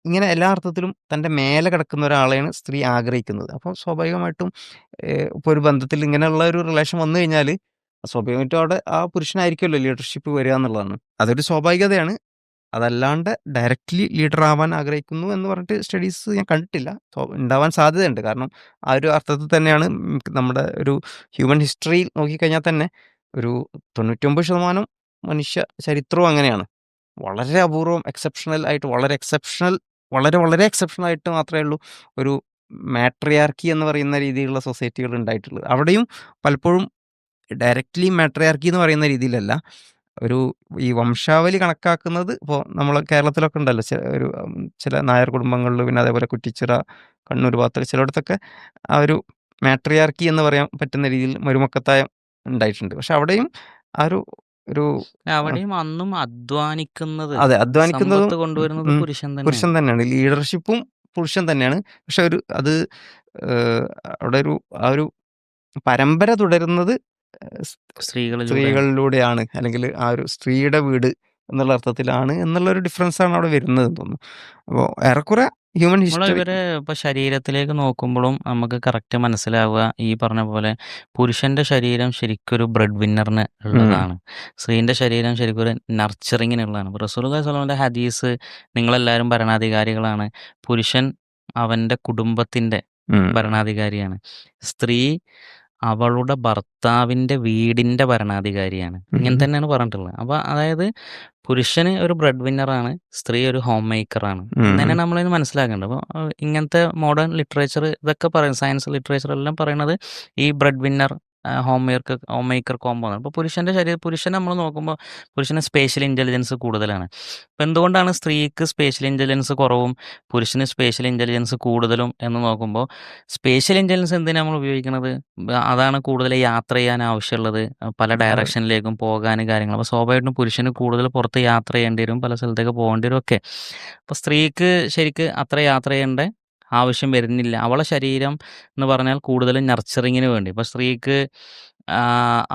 ഇങ്ങനെ എല്ലാ അർത്ഥത്തിലും തൻ്റെ മേലെ കിടക്കുന്ന ഒരാളെയാണ് സ്ത്രീ ആഗ്രഹിക്കുന്നത്. അപ്പോൾ സ്വാഭാവികമായിട്ടും ഇപ്പോൾ ഒരു ബന്ധത്തിൽ ഇങ്ങനെയുള്ള ഒരു റിലേഷൻ വന്നു കഴിഞ്ഞാൽ സ്വാഭാവികമായിട്ടും അവിടെ ആ പുരുഷനായിരിക്കുമല്ലോ ലീഡർഷിപ്പ് വരിക എന്നുള്ളതാണ്. അതൊരു സ്വാഭാവികതയാണ്. അതല്ലാണ്ട് ഡയറക്റ്റ്ലി ലീഡർ ആവാൻ ആഗ്രഹിക്കുന്നു എന്ന് പറഞ്ഞിട്ട് സ്റ്റഡീസ് ഞാൻ കണ്ടിട്ടില്ല. ഉണ്ടാവാൻ സാധ്യതയുണ്ട്. കാരണം ആ ഒരു അർത്ഥത്തിൽ തന്നെയാണ് നമ്മുടെ ഒരു ഹ്യൂമൻ ഹിസ്റ്ററി നോക്കിക്കഴിഞ്ഞാൽ തന്നെ ഒരു 99% മനുഷ്യ ചരിത്രവും അങ്ങനെയാണ്. വളരെ അപൂർവം എക്സെപ്ഷണൽ ആയിട്ട് വളരെ എക്സെപ്ഷണൽ ആയിട്ട് മാത്രമേ ഉള്ളൂ ഒരു മാട്രിയാർക്കി എന്ന് പറയുന്ന രീതിയിലുള്ള സൊസൈറ്റികൾ ഉണ്ടായിട്ടുള്ളത്. അവിടെയും പലപ്പോഴും ഡയറക്റ്റ്ലി മാട്രിയാർക്കി എന്ന് പറയുന്ന രീതിയിലല്ല, ഈ വംശാവലി കണക്കാക്കുന്നത്. ഇപ്പോൾ നമ്മൾ കേരളത്തിലൊക്കെ ഉണ്ടല്ലോ ചില നായർ കുടുംബങ്ങളിൽ, പിന്നെ അതേപോലെ കുറ്റിച്ചിറ, കണ്ണൂർ ഭാഗത്തൊക്കെ ചിലയിടത്തൊക്കെ ആ ഒരു മാട്രിയാർക്കി എന്ന് പറയാൻ പറ്റുന്ന രീതിയിൽ മരുമക്കത്തായം ഉണ്ടായിട്ടുണ്ട്. പക്ഷെ അവിടെയും ആ അവിടെയും അന്നും അധ്വാനിക്കുന്നതും കൊണ്ടുവരുന്നത് പുരുഷൻ തന്നെയാണ്. ലീഡർഷിപ്പും പുരുഷൻ തന്നെയാണ്. പക്ഷെ അത് അവിടെ ആ ഒരു പരമ്പര തുടരുന്നത് സ്ത്രീകളിലൂടെയാണ്, അല്ലെങ്കിൽ ആ ഒരു സ്ത്രീയുടെ വീട് എന്നുള്ള അർത്ഥത്തിലാണ് എന്നുള്ളൊരു ഡിഫറൻസ് ആണ് അവിടെ വരുന്നത് തോന്നുന്നു. അപ്പോൾ ഏറെക്കുറെ ഹ്യൂമൻ ഹിസ്റ്ററി ഇവരെ ഇപ്പോൾ ശരീരത്തിലേക്ക് നോക്കുമ്പോഴും നമുക്ക് കറക്റ്റ് മനസ്സിലാവുക ഈ പറഞ്ഞ പോലെ പുരുഷന്റെ ശരീരം ശരിക്കും ഒരു ബ്രെഡ് വിന്നറിന് ഉള്ളതാണ്, സ്ത്രീന്റെ ശരീരം ശരിക്കും ഒരു നർച്ചറിങ്ങിനുള്ളതാണ്. റസൂലുള്ളാഹി സ്വല്ലല്ലാഹു അലൈഹി വസല്ലം ഹദീസ്, നിങ്ങളെല്ലാവരും ഭരണാധികാരികളാണ്, പുരുഷൻ അവന്റെ കുടുംബത്തിന്റെ ഭരണാധികാരിയാണ്, സ്ത്രീ അവളുടെ ഭർത്താവിൻ്റെ വീടിൻ്റെ ഭരണാധികാരിയാണ്. ഇങ്ങനെ തന്നെയാണ് പറഞ്ഞിട്ടുള്ളത്. അപ്പോൾ അതായത് പുരുഷന് ഒരു ബ്രെഡ് വിന്നറാണ്, സ്ത്രീ ഒരു ഹോം മേക്കറാണ്. അങ്ങനെ നമ്മളിത് മനസ്സിലാക്കേണ്ടത്. അപ്പോൾ ഇങ്ങനത്തെ മോഡേൺ ലിറ്ററേച്ചർ ഇതൊക്കെ പറയും, സയൻസ് ലിറ്ററേച്ചർ എല്ലാം പറയുന്നത് ഈ bread winner home maker combo ആണ്. അപ്പോൾ പുരുഷനെ നമ്മൾ നോക്കുമ്പോൾ പുരുഷന് സ്പേഷ്യൽ ഇൻ്റലിജൻസ് കൂടുതലാണ്. അപ്പോൾ എന്തുകൊണ്ടാണ് സ്ത്രീക്ക് സ്പേഷ്യൽ ഇൻ്റലിജൻസ് കുറവും പുരുഷന് സ്പേഷ്യൽ ഇൻ്റലിജൻസ് കൂടുതലും എന്ന് നോക്കുമ്പോൾ, സ്പേഷ്യൽ ഇൻ്റലിജൻസ് എന്തിനാണ് നമ്മൾ ഉപയോഗിക്കുന്നത്? അതാണ് കൂടുതൽ യാത്ര ചെയ്യാൻ ആവശ്യമുള്ളത്, പല അതെ. ഡയറക്ഷനിലേക്കും പോകാൻ കാര്യങ്ങൾ. അപ്പോൾ സ്വാഭാവികമായിട്ടും പുരുഷന് കൂടുതൽ പുറത്ത് യാത്ര ചെയ്യേണ്ടി വരും, പല സ്ഥലത്തേക്ക് പോകേണ്ടി വരും ഒക്കെ. അപ്പോൾ സ്ത്രീക്ക് ശരിക്ക് അത്ര യാത്ര ചെയ്യേണ്ട ആവശ്യം വരുന്നില്ല. അവളെ ശരീരം എന്ന് പറഞ്ഞാൽ കൂടുതലും നർച്ചറിങ്ങിന് വേണ്ടി. ഇപ്പോൾ സ്ത്രീക്ക്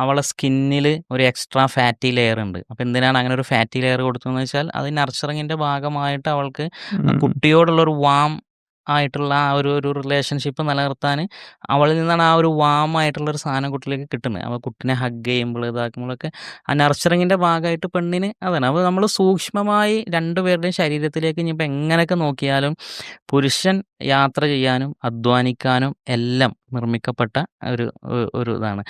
അവളെ സ്കിന്നിൽ ഒരു എക്സ്ട്രാ ഫാറ്റി ലെയർ ഉണ്ട്. അപ്പോൾ എന്തിനാണ് അങ്ങനെ ഒരു ഫാറ്റി ലെയർ കൊടുത്തതെന്ന് വെച്ചാൽ, അത് നർച്ചറിങ്ങിൻ്റെ ഭാഗമായിട്ട് അവൾക്ക് കുട്ടിയോടുള്ളൊരു ആയിട്ടുള്ള ആ ഒരു റിലേഷൻഷിപ്പ് നിലനിർത്താൻ അവളിൽ നിന്നാണ് ആ ഒരു ആയിട്ടുള്ളൊരു സാധനം കുട്ടിയിലേക്ക് കിട്ടുന്നത്. അപ്പോൾ കുട്ടിനെ ഹഗ് ചെയ്യുമ്പോൾ ഇതാക്കുമ്പോഴൊക്കെ ആ നർച്ചറിങ്ങിൻ്റെ ഭാഗമായിട്ട് പെണ്ണിന് അതാണ്. അപ്പോൾ നമ്മൾ സൂക്ഷ്മമായി രണ്ടുപേരുടെയും ശരീരത്തിലേക്ക് ഇനിയിപ്പോൾ എങ്ങനെയൊക്കെ നോക്കിയാലും പുരുഷൻ യാത്ര ചെയ്യാനും അധ്വാനിക്കാനും എല്ലാം നിർമ്മിക്കപ്പെട്ട ഒരു ഇതാണ്.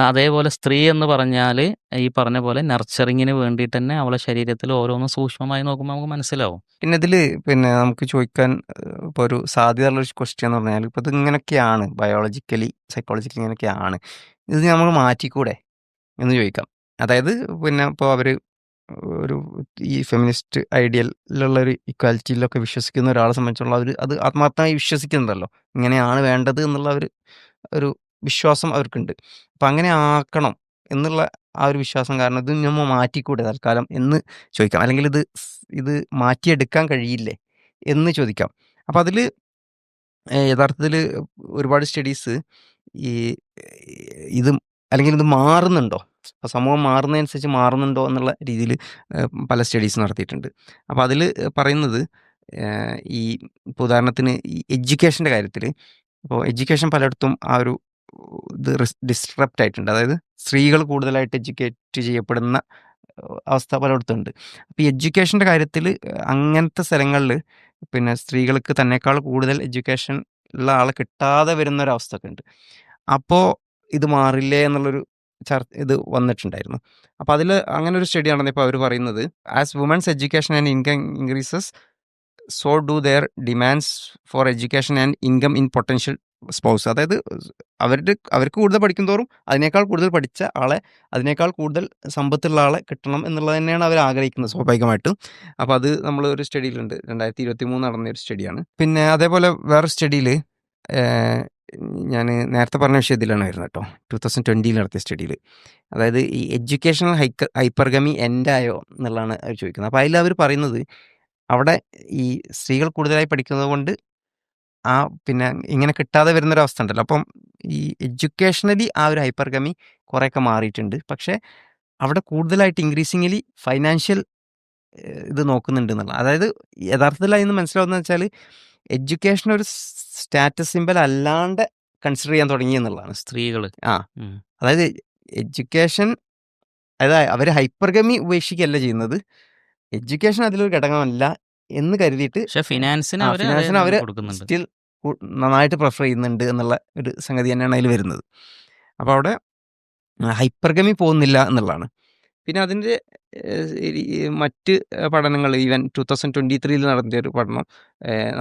അതേപോലെ സ്ത്രീ എന്ന് പറഞ്ഞാൽ ഈ പറഞ്ഞ പോലെ നർച്ചറിങ്ങിന് വേണ്ടിയിട്ട് തന്നെ അവളെ ശരീരത്തിൽ ഓരോന്നും സൂക്ഷ്മമായി നോക്കുമ്പോൾ നമുക്ക് മനസ്സിലാവും. പിന്നെ ഇതിൽ നമുക്ക് ചോദിക്കാൻ ഇപ്പോൾ ഒരു സാധ്യതയുള്ളൊരു ക്വസ്റ്റ്യൻ എന്ന് പറഞ്ഞാൽ, ഇപ്പോൾ ഇത് ഇങ്ങനെയൊക്കെയാണ് ബയോളജിക്കലി സൈക്കോളജിക്കലി ഇങ്ങനെയൊക്കെയാണ്, ഇത് നമുക്ക് മാറ്റിക്കൂടെ എന്ന് ചോദിക്കാം. അതായത് ഇപ്പോൾ അവർ ഒരു ഈ ഫെമിനിസ്റ്റ് ഐഡിയലിലുള്ളൊരു ഇക്വാലിറ്റിയിലൊക്കെ വിശ്വസിക്കുന്ന ഒരാളെ സംബന്ധിച്ചുള്ള അത് ആത്മാർത്ഥമായി വിശ്വസിക്കുന്നുണ്ടല്ലോ, ഇങ്ങനെയാണ് വേണ്ടത് എന്നുള്ള ഒരു വിശ്വാസം അവർക്കുണ്ട്. അപ്പം അങ്ങനെ ആക്കണം എന്നുള്ള ആ ഒരു വിശ്വാസം കാരണം ഇത് നമ്മൾ മാറ്റിക്കൂടെ തൽക്കാലം എന്ന് ചോദിക്കാം. അല്ലെങ്കിൽ ഇത് മാറ്റിയെടുക്കാൻ കഴിയില്ലേ എന്ന് ചോദിക്കാം. അപ്പം അതിൽ യഥാർത്ഥത്തിൽ ഒരുപാട് സ്റ്റഡീസ് ഈ ഇത് അല്ലെങ്കിൽ ഇത് മാറുന്നുണ്ടോ, അപ്പോൾ സമൂഹം മാറുന്നതനുസരിച്ച് മാറുന്നുണ്ടോ എന്നുള്ള രീതിയിൽ പല സ്റ്റഡീസ് നടത്തിയിട്ടുണ്ട്. അപ്പോൾ അതിൽ പറയുന്നത് ഈ ഇപ്പോൾ ഉദാഹരണത്തിന് ഈ എഡ്യൂക്കേഷൻ്റെ കാര്യത്തിൽ, അപ്പോൾ എഡ്യൂക്കേഷൻ പലയിടത്തും ആ ഒരു ഇത് ഡിസ്ട്രപ്റ്റ് ആയിട്ടുണ്ട്. അതായത് സ്ത്രീകൾ കൂടുതലായിട്ട് എഡ്യൂക്കേറ്റ് ചെയ്യപ്പെടുന്ന അവസ്ഥ പലയിടത്തും ഉണ്ട്. അപ്പോൾ ഈ എഡ്യൂക്കേഷൻ്റെ കാര്യത്തിൽ അങ്ങനത്തെ സ്ഥലങ്ങളിൽ സ്ത്രീകൾക്ക് തന്നെക്കാൾ കൂടുതൽ എഡ്യൂക്കേഷൻ ഉള്ള ആളെ കിട്ടാതെ വരുന്നൊരവസ്ഥ ഒക്കെ ഉണ്ട്. അപ്പോൾ ഇത് മാറില്ലേ എന്നുള്ളൊരു ഇത് വന്നിട്ടുണ്ടായിരുന്നു. അപ്പോൾ അതിൽ അങ്ങനെ ഒരു സ്റ്റഡി നടന്നപ്പോൾ അവർ പറയുന്നത്, as women's education and income increases so do their demands for education and income in potential spouse. അതായത് അവർക്ക് കൂടുതൽ പഠിക്കും തോറും അതിനേക്കാൾ കൂടുതൽ പഠിച്ച ആളെ, അതിനേക്കാൾ കൂടുതൽ സമ്പത്തുള്ള ആളെ കിട്ടണം എന്നുള്ളത് തന്നെയാണ് അവർ ആഗ്രഹിക്കുന്നത് സ്വാഭാവികമായിട്ടും. അപ്പോൾ അത് നമ്മൾ ഒരു സ്റ്റഡിയിലുണ്ട്, 2023 നടന്ന ഒരു സ്റ്റഡിയാണ്. പിന്നെ അതേപോലെ വേറെ സ്റ്റഡിയിൽ ഞാൻ നേരത്തെ പറഞ്ഞ വിഷയത്തിലാണ് വരുന്നത് കേട്ടോ, 2020 നടത്തിയ സ്റ്റഡിയിൽ. അതായത് ഈ എഡ്യൂക്കേഷണൽ ഹൈപ്പർഗമി എൻഡായോ എന്നുള്ളതാണ് അവർ ചോദിക്കുന്നത്. അപ്പോൾ അതിൽ അവർ പറയുന്നത്, അവിടെ ഈ സ്ത്രീകൾ കൂടുതലായി പഠിക്കുന്നത് കൊണ്ട് ഇങ്ങനെ കിട്ടാതെ വരുന്നൊരവസ്ഥ ഉണ്ടല്ലോ. അപ്പം ഈ എഡ്യൂക്കേഷണലി ആ ഒരു ഹൈപ്പർഗമി കുറേയൊക്കെ മാറിയിട്ടുണ്ട്. പക്ഷേ അവിടെ കൂടുതലായിട്ട് ഇൻക്രീസിങ്ങലി ഫൈനാൻഷ്യൽ ഇത് നോക്കുന്നുണ്ട് എന്നുള്ള. അതായത് യഥാർത്ഥത്തിൽ അതിന് മനസ്സിലാവുന്നത് വെച്ചാൽ എഡ്യൂക്കേഷൻ ഒരു സ്റ്റാറ്റസ് സിമ്പൽ അല്ലാണ്ട് കൺസിഡർ ചെയ്യാൻ തുടങ്ങി എന്നുള്ളതാണ് സ്ത്രീകൾ. അതായത് എഡ്യൂക്കേഷൻ, അതായത് അവർ ഹൈപ്പർഗമി ഉപേക്ഷിക്കുകയല്ല ചെയ്യുന്നത്, എഡ്യൂക്കേഷൻ അതിലൊരു ഘടകമല്ല എന്ന് കരുതിയിട്ട് ഫിനാൻസിന് അവർ സ്റ്റിൽ നന്നായിട്ട് പ്രിഫർ ചെയ്യുന്നുണ്ട് എന്നുള്ള ഒരു സംഗതി തന്നെയാണ് അതിൽ വരുന്നത്. അപ്പോൾ അവിടെ ഹൈപ്പർഗമി പോകുന്നില്ല എന്നുള്ളതാണ്. പിന്നെ അതിൻ്റെ മറ്റ് പഠനങ്ങൾ, ഈവൻ 2023 നടത്തിയ ഒരു പഠനം,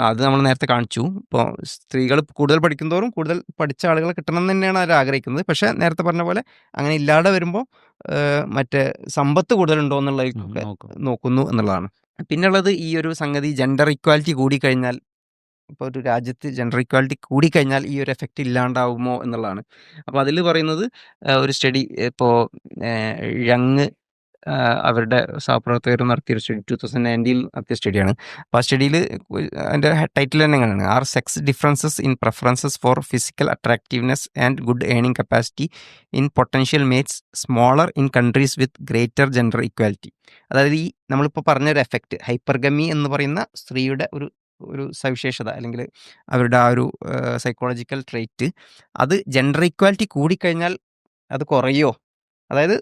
അത് നമ്മൾ നേരത്തെ കാണിച്ചു. ഇപ്പോൾ സ്ത്രീകൾ കൂടുതൽ പഠിക്കും തോറും കൂടുതൽ പഠിച്ച ആളുകളെ കിട്ടണം എന്ന് തന്നെയാണ് അവർ ആഗ്രഹിക്കുന്നത്. പക്ഷേ നേരത്തെ പറഞ്ഞ പോലെ അങ്ങനെ ഇല്ലാതെ വരുമ്പോൾ മറ്റേ സമ്പത്ത് കൂടുതലുണ്ടോ എന്നുള്ളതൊക്കെ നോക്കുന്നു എന്നുള്ളതാണ്. പിന്നുള്ളത് ഈ ഒരു സംഗതി ജെൻഡർ ഇക്വാലിറ്റി കൂടിക്കഴിഞ്ഞാൽ, ഇപ്പോൾ ഒരു രാജ്യത്ത് ജെൻഡർ ഇക്വാലിറ്റി കൂടിക്കഴിഞ്ഞാൽ ഈ ഒരു എഫക്റ്റ് ഇല്ലാണ്ടാവുമോ എന്നുള്ളതാണ്. അപ്പോൾ അതിൽ പറയുന്നത്, ഒരു സ്റ്റഡി ഇപ്പോൾ യങ് അവരുടെ സഹപ്രവർത്തകർ നടത്തിയൊരു സ്റ്റഡി 2019 നടത്തിയ സ്റ്റഡിയാണ്. അപ്പോൾ ആ സ്റ്റഡിയിൽ അതിൻ്റെ ടൈറ്റിൽ തന്നെ എങ്ങനെയാണ്, are sex differences in preferences for physical attractiveness and good earning capacity in potential mates smaller in countries with greater gender equality. അതായത് ഈ നമ്മളിപ്പോൾ പറഞ്ഞൊരു എഫക്റ്റ്, ഹൈപ്പർഗമി എന്ന് പറയുന്ന സ്ത്രീയുടെ ഒരു സവിശേഷത അല്ലെങ്കിൽ അവരുടെ ആ ഒരു സൈക്കോളജിക്കൽ ട്രേറ്റ്, അത് ജെൻഡർ ഇക്വാലിറ്റി കൂടിക്കഴിഞ്ഞാൽ അത് കുറയോ, അതായത്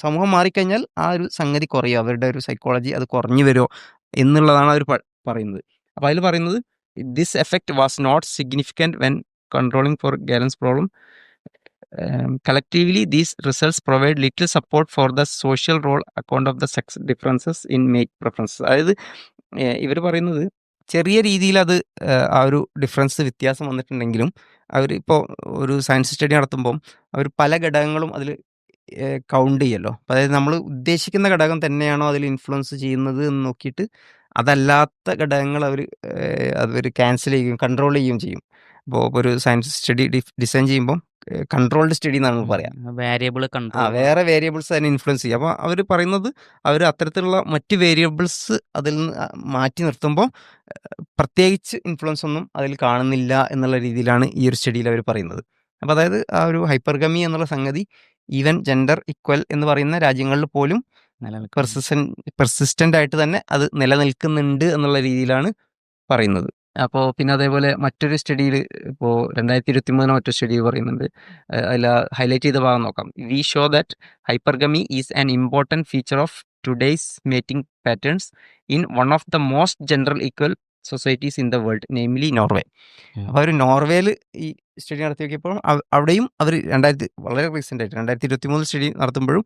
സമൂഹം മാറിക്കഴിഞ്ഞാൽ ആ ഒരു സംഗതി കുറയോ, അവരുടെ ഒരു സൈക്കോളജി അത് കുറഞ്ഞു വരുമോ എന്നുള്ളതാണ് അവർ പറയുന്നത്. അപ്പോൾ അതിൽ പറയുന്നത്, this effect was not significant when controlling for Galton's problem. Collectively, these results provide little support for the social role account of the sex differences in mate preferences. അതായത് ഇവർ പറയുന്നത്, ചെറിയ രീതിയിൽ അത് ആ ഒരു ഡിഫറൻസ് വ്യത്യാസം വന്നിട്ടുണ്ടെങ്കിലും അവരിപ്പോൾ ഒരു സയൻസ് സ്റ്റഡി നടത്തുമ്പം അവർ പല ഘടകങ്ങളും അതിൽ കൗണ്ട് ചെയ്യല്ലോ. അപ്പോൾ അതായത് നമ്മൾ ഉദ്ദേശിക്കുന്ന ഘടകം തന്നെയാണോ അതിൽ ഇൻഫ്ലുവൻസ് ചെയ്യുന്നത് എന്ന് നോക്കിയിട്ട് അതല്ലാത്ത ഘടകങ്ങൾ അവർ ക്യാൻസൽ ചെയ്യുകയും കൺട്രോൾ ചെയ്യുകയും ചെയ്യും. അപ്പോൾ ഒരു സയൻസ് സ്റ്റഡി ഡിസൈൻ ചെയ്യുമ്പം കൺട്രോൾഡ് സ്റ്റഡി എന്നാണ് പറയാം. വേരിയബിൾ കൺട്രോൾ വേറെ വേരിയബിൾസ് അതിനെ ഇൻഫ്ലുവൻസ് ചെയ്യും. അപ്പോൾ അവർ പറയുന്നത് അവർ അത്തരത്തിലുള്ള മറ്റ് വേരിയബിൾസ് അതിൽ നിന്ന് മാറ്റി നിർത്തുമ്പോൾ പ്രത്യേകിച്ച് ഇൻഫ്ലുവൻസ് ഒന്നും അതിൽ കാണുന്നില്ല എന്നുള്ള രീതിയിലാണ് ഈ ഒരു സ്റ്റഡിയിൽ അവർ പറയുന്നത്. അപ്പോൾ അതായത് ആ ഒരു ഹൈപ്പർഗമി എന്നുള്ള സംഗതി ഈവൻ ജെൻഡർ ഇക്വൽ എന്ന് പറയുന്ന രാജ്യങ്ങളിൽ പോലും പെർസിസ്റ്റൻ്റ് ആയിട്ട് തന്നെ അത് നിലനിൽക്കുന്നുണ്ട് എന്നുള്ള രീതിയിലാണ് പറയുന്നത്. അപ്പോൾ പിന്നെ അതേപോലെ മറ്റൊരു സ്റ്റഡിയിൽ ഇപ്പോൾ 2023 മറ്റൊരു സ്റ്റഡി പറയുന്നുണ്ട്. അതിൽ ഹൈലൈറ്റ് ചെയ്ത ഭാഗം നോക്കാം. We show that hypergamy is an important feature of today's mating patterns in one of the most gender equal societies in the world, namely Norway. അപ്പോൾ അവർ നോർവേയിൽ ഈ സ്റ്റഡി നടത്തി നോക്കിയപ്പോൾ അവിടെയും അവർ വളരെ റീസെൻ്റ് ആയിട്ട് 2023 സ്റ്റഡി നടത്തുമ്പോഴും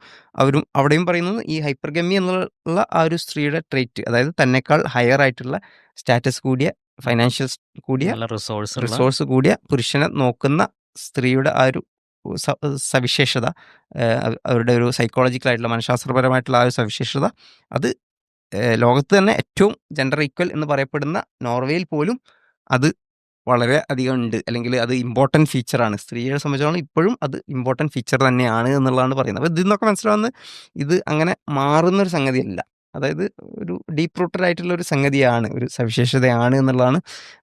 അവിടെയും പറയുന്നത് ഈ ഹൈപ്പർഗമി എന്നുള്ള ആ ഒരു സ്ത്രീയുടെ ട്രേറ്റ്, അതായത് തന്നെക്കാൾ ഹയർ ആയിട്ടുള്ള സ്റ്റാറ്റസ് കൂടിയ ഫൈനാൻഷ്യൽ കൂടിയ റിസോഴ്സ് കൂടിയ പുരുഷനെ നോക്കുന്ന സ്ത്രീയുടെ ആ ഒരു സവിശേഷത, അവരുടെ ഒരു സൈക്കോളജിക്കലായിട്ടുള്ള മനഃശാസ്ത്രപരമായിട്ടുള്ള ആ ഒരു സവിശേഷത, അത് ലോകത്ത് തന്നെ ഏറ്റവും ജെൻഡർ ഈക്വൽ എന്ന് പറയപ്പെടുന്ന നോർവേയിൽ പോലും അത് വളരെ അധികം ഉണ്ട്, അല്ലെങ്കിൽ അത് ഇമ്പോർട്ടൻറ്റ് ഫീച്ചറാണ്. സ്ത്രീയെ സംബന്ധിച്ചിടത്തോളം ഇപ്പോഴും അത് ഇമ്പോർട്ടൻറ്റ് ഫീച്ചർ തന്നെയാണ് എന്നുള്ളതാണ് പറയുന്നത്. അപ്പോൾ ഇതിൽ നിന്നൊക്കെ മനസ്സിലാവുന്നത് ഇത് അങ്ങനെ മാറുന്നൊരു സംഗതിയല്ല, അതായത് ഒരു ഡീപ്പ് റൂട്ടഡ് ആയിട്ടുള്ള ഒരു സംഗതിയാണ്, ഒരു സവിശേഷതയാണ് എന്നുള്ളതാണ്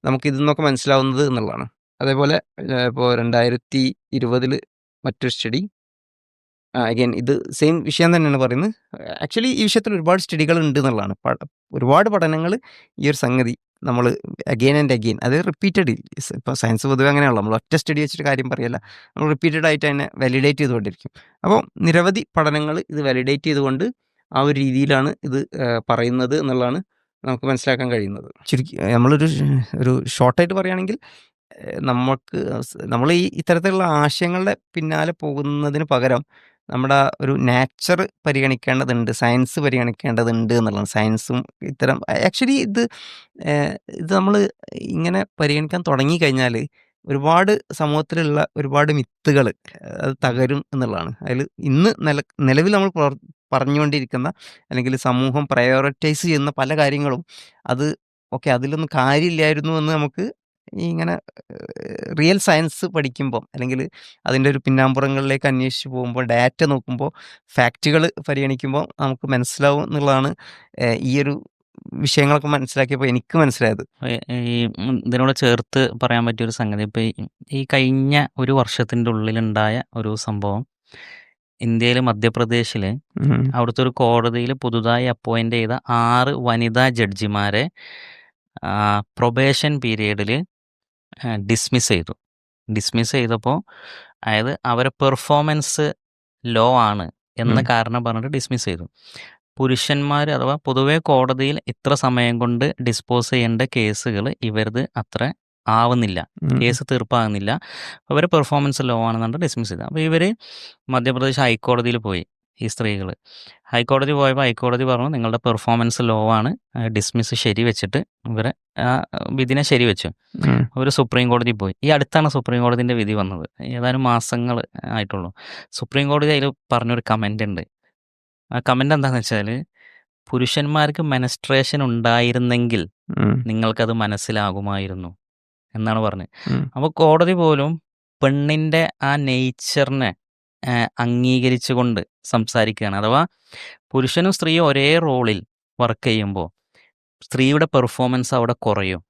നമുക്ക് ഇതിൽ നിന്നൊക്കെ മനസ്സിലാവുന്നത് എന്നുള്ളതാണ്. അതേപോലെ ഇപ്പോൾ 2020 മറ്റൊരു സ്റ്റഡി, അഗൈൻ ഇത് സെയിം വിഷയം തന്നെയാണ് പറയുന്നത്. ആക്ച്വലി ഈ വിഷയത്തിൽ ഒരുപാട് സ്റ്റഡികൾ ഉണ്ട് എന്നുള്ളതാണ്. ഒരുപാട് പഠനങ്ങൾ ഈ ഒരു സംഗതി നമ്മൾ അഗെയിൻ ആൻഡ് അഗെയിൻ, അത് റിപ്പീറ്റഡ്. ഇപ്പോൾ സയൻസ് പൊതുവെ അങ്ങനെയാണല്ലോ, നമ്മൾ ഒറ്റ സ്റ്റഡി വെച്ചിട്ട് കാര്യം പറയല്ല, നമ്മൾ റിപ്പീറ്റഡ് ആയിട്ട് അതിനെ വാലിഡേറ്റ് ചെയ്തുകൊണ്ടിരിക്കും. അപ്പോൾ നിരവധി പഠനങ്ങൾ ഇത് വാലിഡേറ്റ് ചെയ്തുകൊണ്ട് ആ ഒരു രീതിയിലാണ് ഇത് പറയുന്നത് എന്നുള്ളതാണ് നമുക്ക് മനസ്സിലാക്കാൻ കഴിയുന്നത്. ചുരുക്കി നമ്മളൊരു ഷോർട്ടായിട്ട് പറയുകയാണെങ്കിൽ നമ്മൾ ഈ ഇത്തരത്തിലുള്ള ആശയങ്ങളുടെ പിന്നാലെ പോകുന്നതിന് പകരം നമ്മുടെ ഒരു നാച്ചർ പരിഗണിക്കേണ്ടതുണ്ട്, സയൻസ് പരിഗണിക്കേണ്ടതുണ്ട് എന്നുള്ളതാണ്. സയൻസും ഇത്തരം ആക്ച്വലി ഇത് നമ്മൾ ഇങ്ങനെ പരിഗണിക്കാൻ തുടങ്ങിക്കഴിഞ്ഞാൽ ഒരുപാട് സമൂഹത്തിലുള്ള ഒരുപാട് മിത്തുകൾ അത് തകരും എന്നുള്ളതാണ്. അതിൽ ഇന്ന് നിലവിൽ നമ്മൾ പറഞ്ഞുകൊണ്ടിരിക്കുന്ന അല്ലെങ്കിൽ സമൂഹം പ്രയോറിറ്റൈസ് ചെയ്യുന്ന പല കാര്യങ്ങളും അത് അതിലൊന്നും കാര്യമില്ലായിരുന്നു എന്ന് നമുക്ക് ഇങ്ങനെ റിയൽ സയൻസ് പഠിക്കുമ്പോൾ, അല്ലെങ്കിൽ അതിൻ്റെ ഒരു പിന്നാമ്പുറങ്ങളിലേക്ക് അന്വേഷിച്ച് പോകുമ്പോൾ, ഡാറ്റ നോക്കുമ്പോൾ, ഫാക്റ്റുകൾ പരിഗണിക്കുമ്പോൾ നമുക്ക് മനസ്സിലാവും എന്നുള്ളതാണ് ഈ ഒരു വിഷയങ്ങളൊക്കെ മനസ്സിലാക്കിയപ്പോൾ എനിക്ക് മനസ്സിലായത്. ഈ ഇതിനോട് ചേർത്ത് പറയാൻ പറ്റിയൊരു സംഗതി, ഇപ്പോൾ ഈ കഴിഞ്ഞ ഒരു വർഷത്തിൻ്റെ ഉള്ളിലുണ്ടായ ഒരു സംഭവം, ഇന്ത്യയിൽ മധ്യപ്രദേശിൽ അവിടുത്തെ ഒരു കോടതിയിൽ പുതുതായി അപ്പോയിൻ്റ് ചെയ്ത 6 വനിതാ ജഡ്ജിമാരെ പ്രൊബേഷൻ പീരീഡിൽ ഡിസ്മിസ് ചെയ്തപ്പോൾ, അതായത് അവരെ പെർഫോമൻസ് ലോ ആണ് എന്ന കാരണം പറഞ്ഞിട്ട് ഡിസ്മിസ് ചെയ്തു. പുരുഷന്മാർ അഥവാ പൊതുവെ കോടതിയിൽ ഇത്ര സമയം കൊണ്ട് ഡിസ്പോസ് ചെയ്യേണ്ട കേസുകൾ ഇവരത് അത്ര ആവുന്നില്ല, കേസ് തീർപ്പാകുന്നില്ല, അവരെ പെർഫോമൻസ് ലോ ആണെന്നുണ്ട് ഡിസ്മിസ് ചെയ്തത്. അപ്പോൾ ഇവർ മധ്യപ്രദേശ് ഹൈക്കോടതിയിൽ പോയി. ഈ സ്ത്രീകൾ ഹൈക്കോടതി പോയപ്പോൾ ഹൈക്കോടതി പറഞ്ഞു നിങ്ങളുടെ പെർഫോമൻസ് ലോ ആണ്, ഡിസ്മിസ് ശരി വെച്ചിട്ട് ഇവരെ വിധിനെ ശരിവെച്ചു. അവർ സുപ്രീം കോടതി പോയി. ഈ അടുത്താണ് സുപ്രീം കോടതിൻ്റെ വിധി വന്നത്, ഏതാനും മാസങ്ങൾ ആയിട്ടുള്ളൂ. സുപ്രീം കോടതി അതിൽ പറഞ്ഞൊരു കമൻ്റ് ഉണ്ട്. ആ കമൻ്റ് എന്താണെന്ന് വെച്ചാൽ, പുരുഷന്മാർക്ക് മെനസ്ട്രേഷൻ ഉണ്ടായിരുന്നെങ്കിൽ നിങ്ങൾക്കത് മനസ്സിലാകുമായിരുന്നു എന്നാണ് പറഞ്ഞത്. അപ്പോൾ കോടതി പോലും പെണ്ണിൻ്റെ ആ നേച്ചറിനെ അംഗീകരിച്ചുകൊണ്ട് സംസാരിക്കുകയാണ്. അഥവാ പുരുഷനും സ്ത്രീയും ഒരേ റോളിൽ വർക്ക് ചെയ്യുമ്പോൾ സ്ത്രീയുടെ പെർഫോമൻസ് അവിടെ കുറയും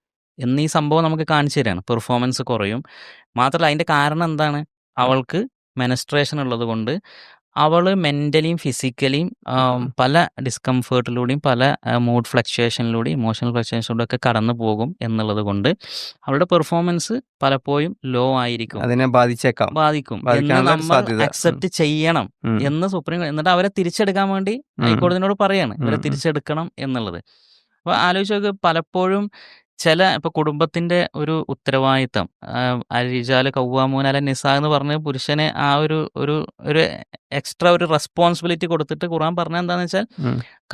എന്നീ സംഭവം നമുക്ക് കാണിച്ചു തരാണ്. പെർഫോമൻസ് കുറയും. മാത്രമല്ല അതിൻ്റെ കാരണം എന്താണ്, അവൾക്ക് മെനസ്ട്രേഷൻ ഉള്ളത് കൊണ്ട് അവൾ മെൻ്റലിയും ഫിസിക്കലിയും പല ഡിസ്കംഫേർട്ടിലൂടെയും പല മൂഡ് ഫ്ലക്ച്വേഷനിലൂടെയും ഇമോഷണൽ ഫ്ലക്ച്വേഷനിലൂടെ ഒക്കെ കടന്നു പോകും എന്നുള്ളത് കൊണ്ട് അവളുടെ പെർഫോമൻസ് പലപ്പോഴും ലോ ആയിരിക്കും, അതിനെ ബാധിക്കും എന്ന് നമ്മൾ അക്സെപ്റ്റ് ചെയ്യണം എന്ന് സുപ്രീം കോടതി. എന്നിട്ട് അവരെ തിരിച്ചെടുക്കാൻ വേണ്ടി ഹൈക്കോടതിനോട് പറയാണ് ഇവരെ തിരിച്ചെടുക്കണം എന്നുള്ളത്. അപ്പോൾ ആലോചിച്ച് നോക്ക്, പലപ്പോഴും ഇപ്പോൾ കുടുംബത്തിൻ്റെ ഒരു ഉത്തരവാദിത്തം, അരിജാല് കൗവാമൂൻ അല നിസാ എന്ന് പറഞ്ഞ് പുരുഷനെ ആ ഒരു എക്സ്ട്രാ ഒരു റെസ്പോൺസിബിലിറ്റി കൊടുത്തിട്ട് ഖുർആൻ പറഞ്ഞത് എന്താണെന്ന് വെച്ചാൽ,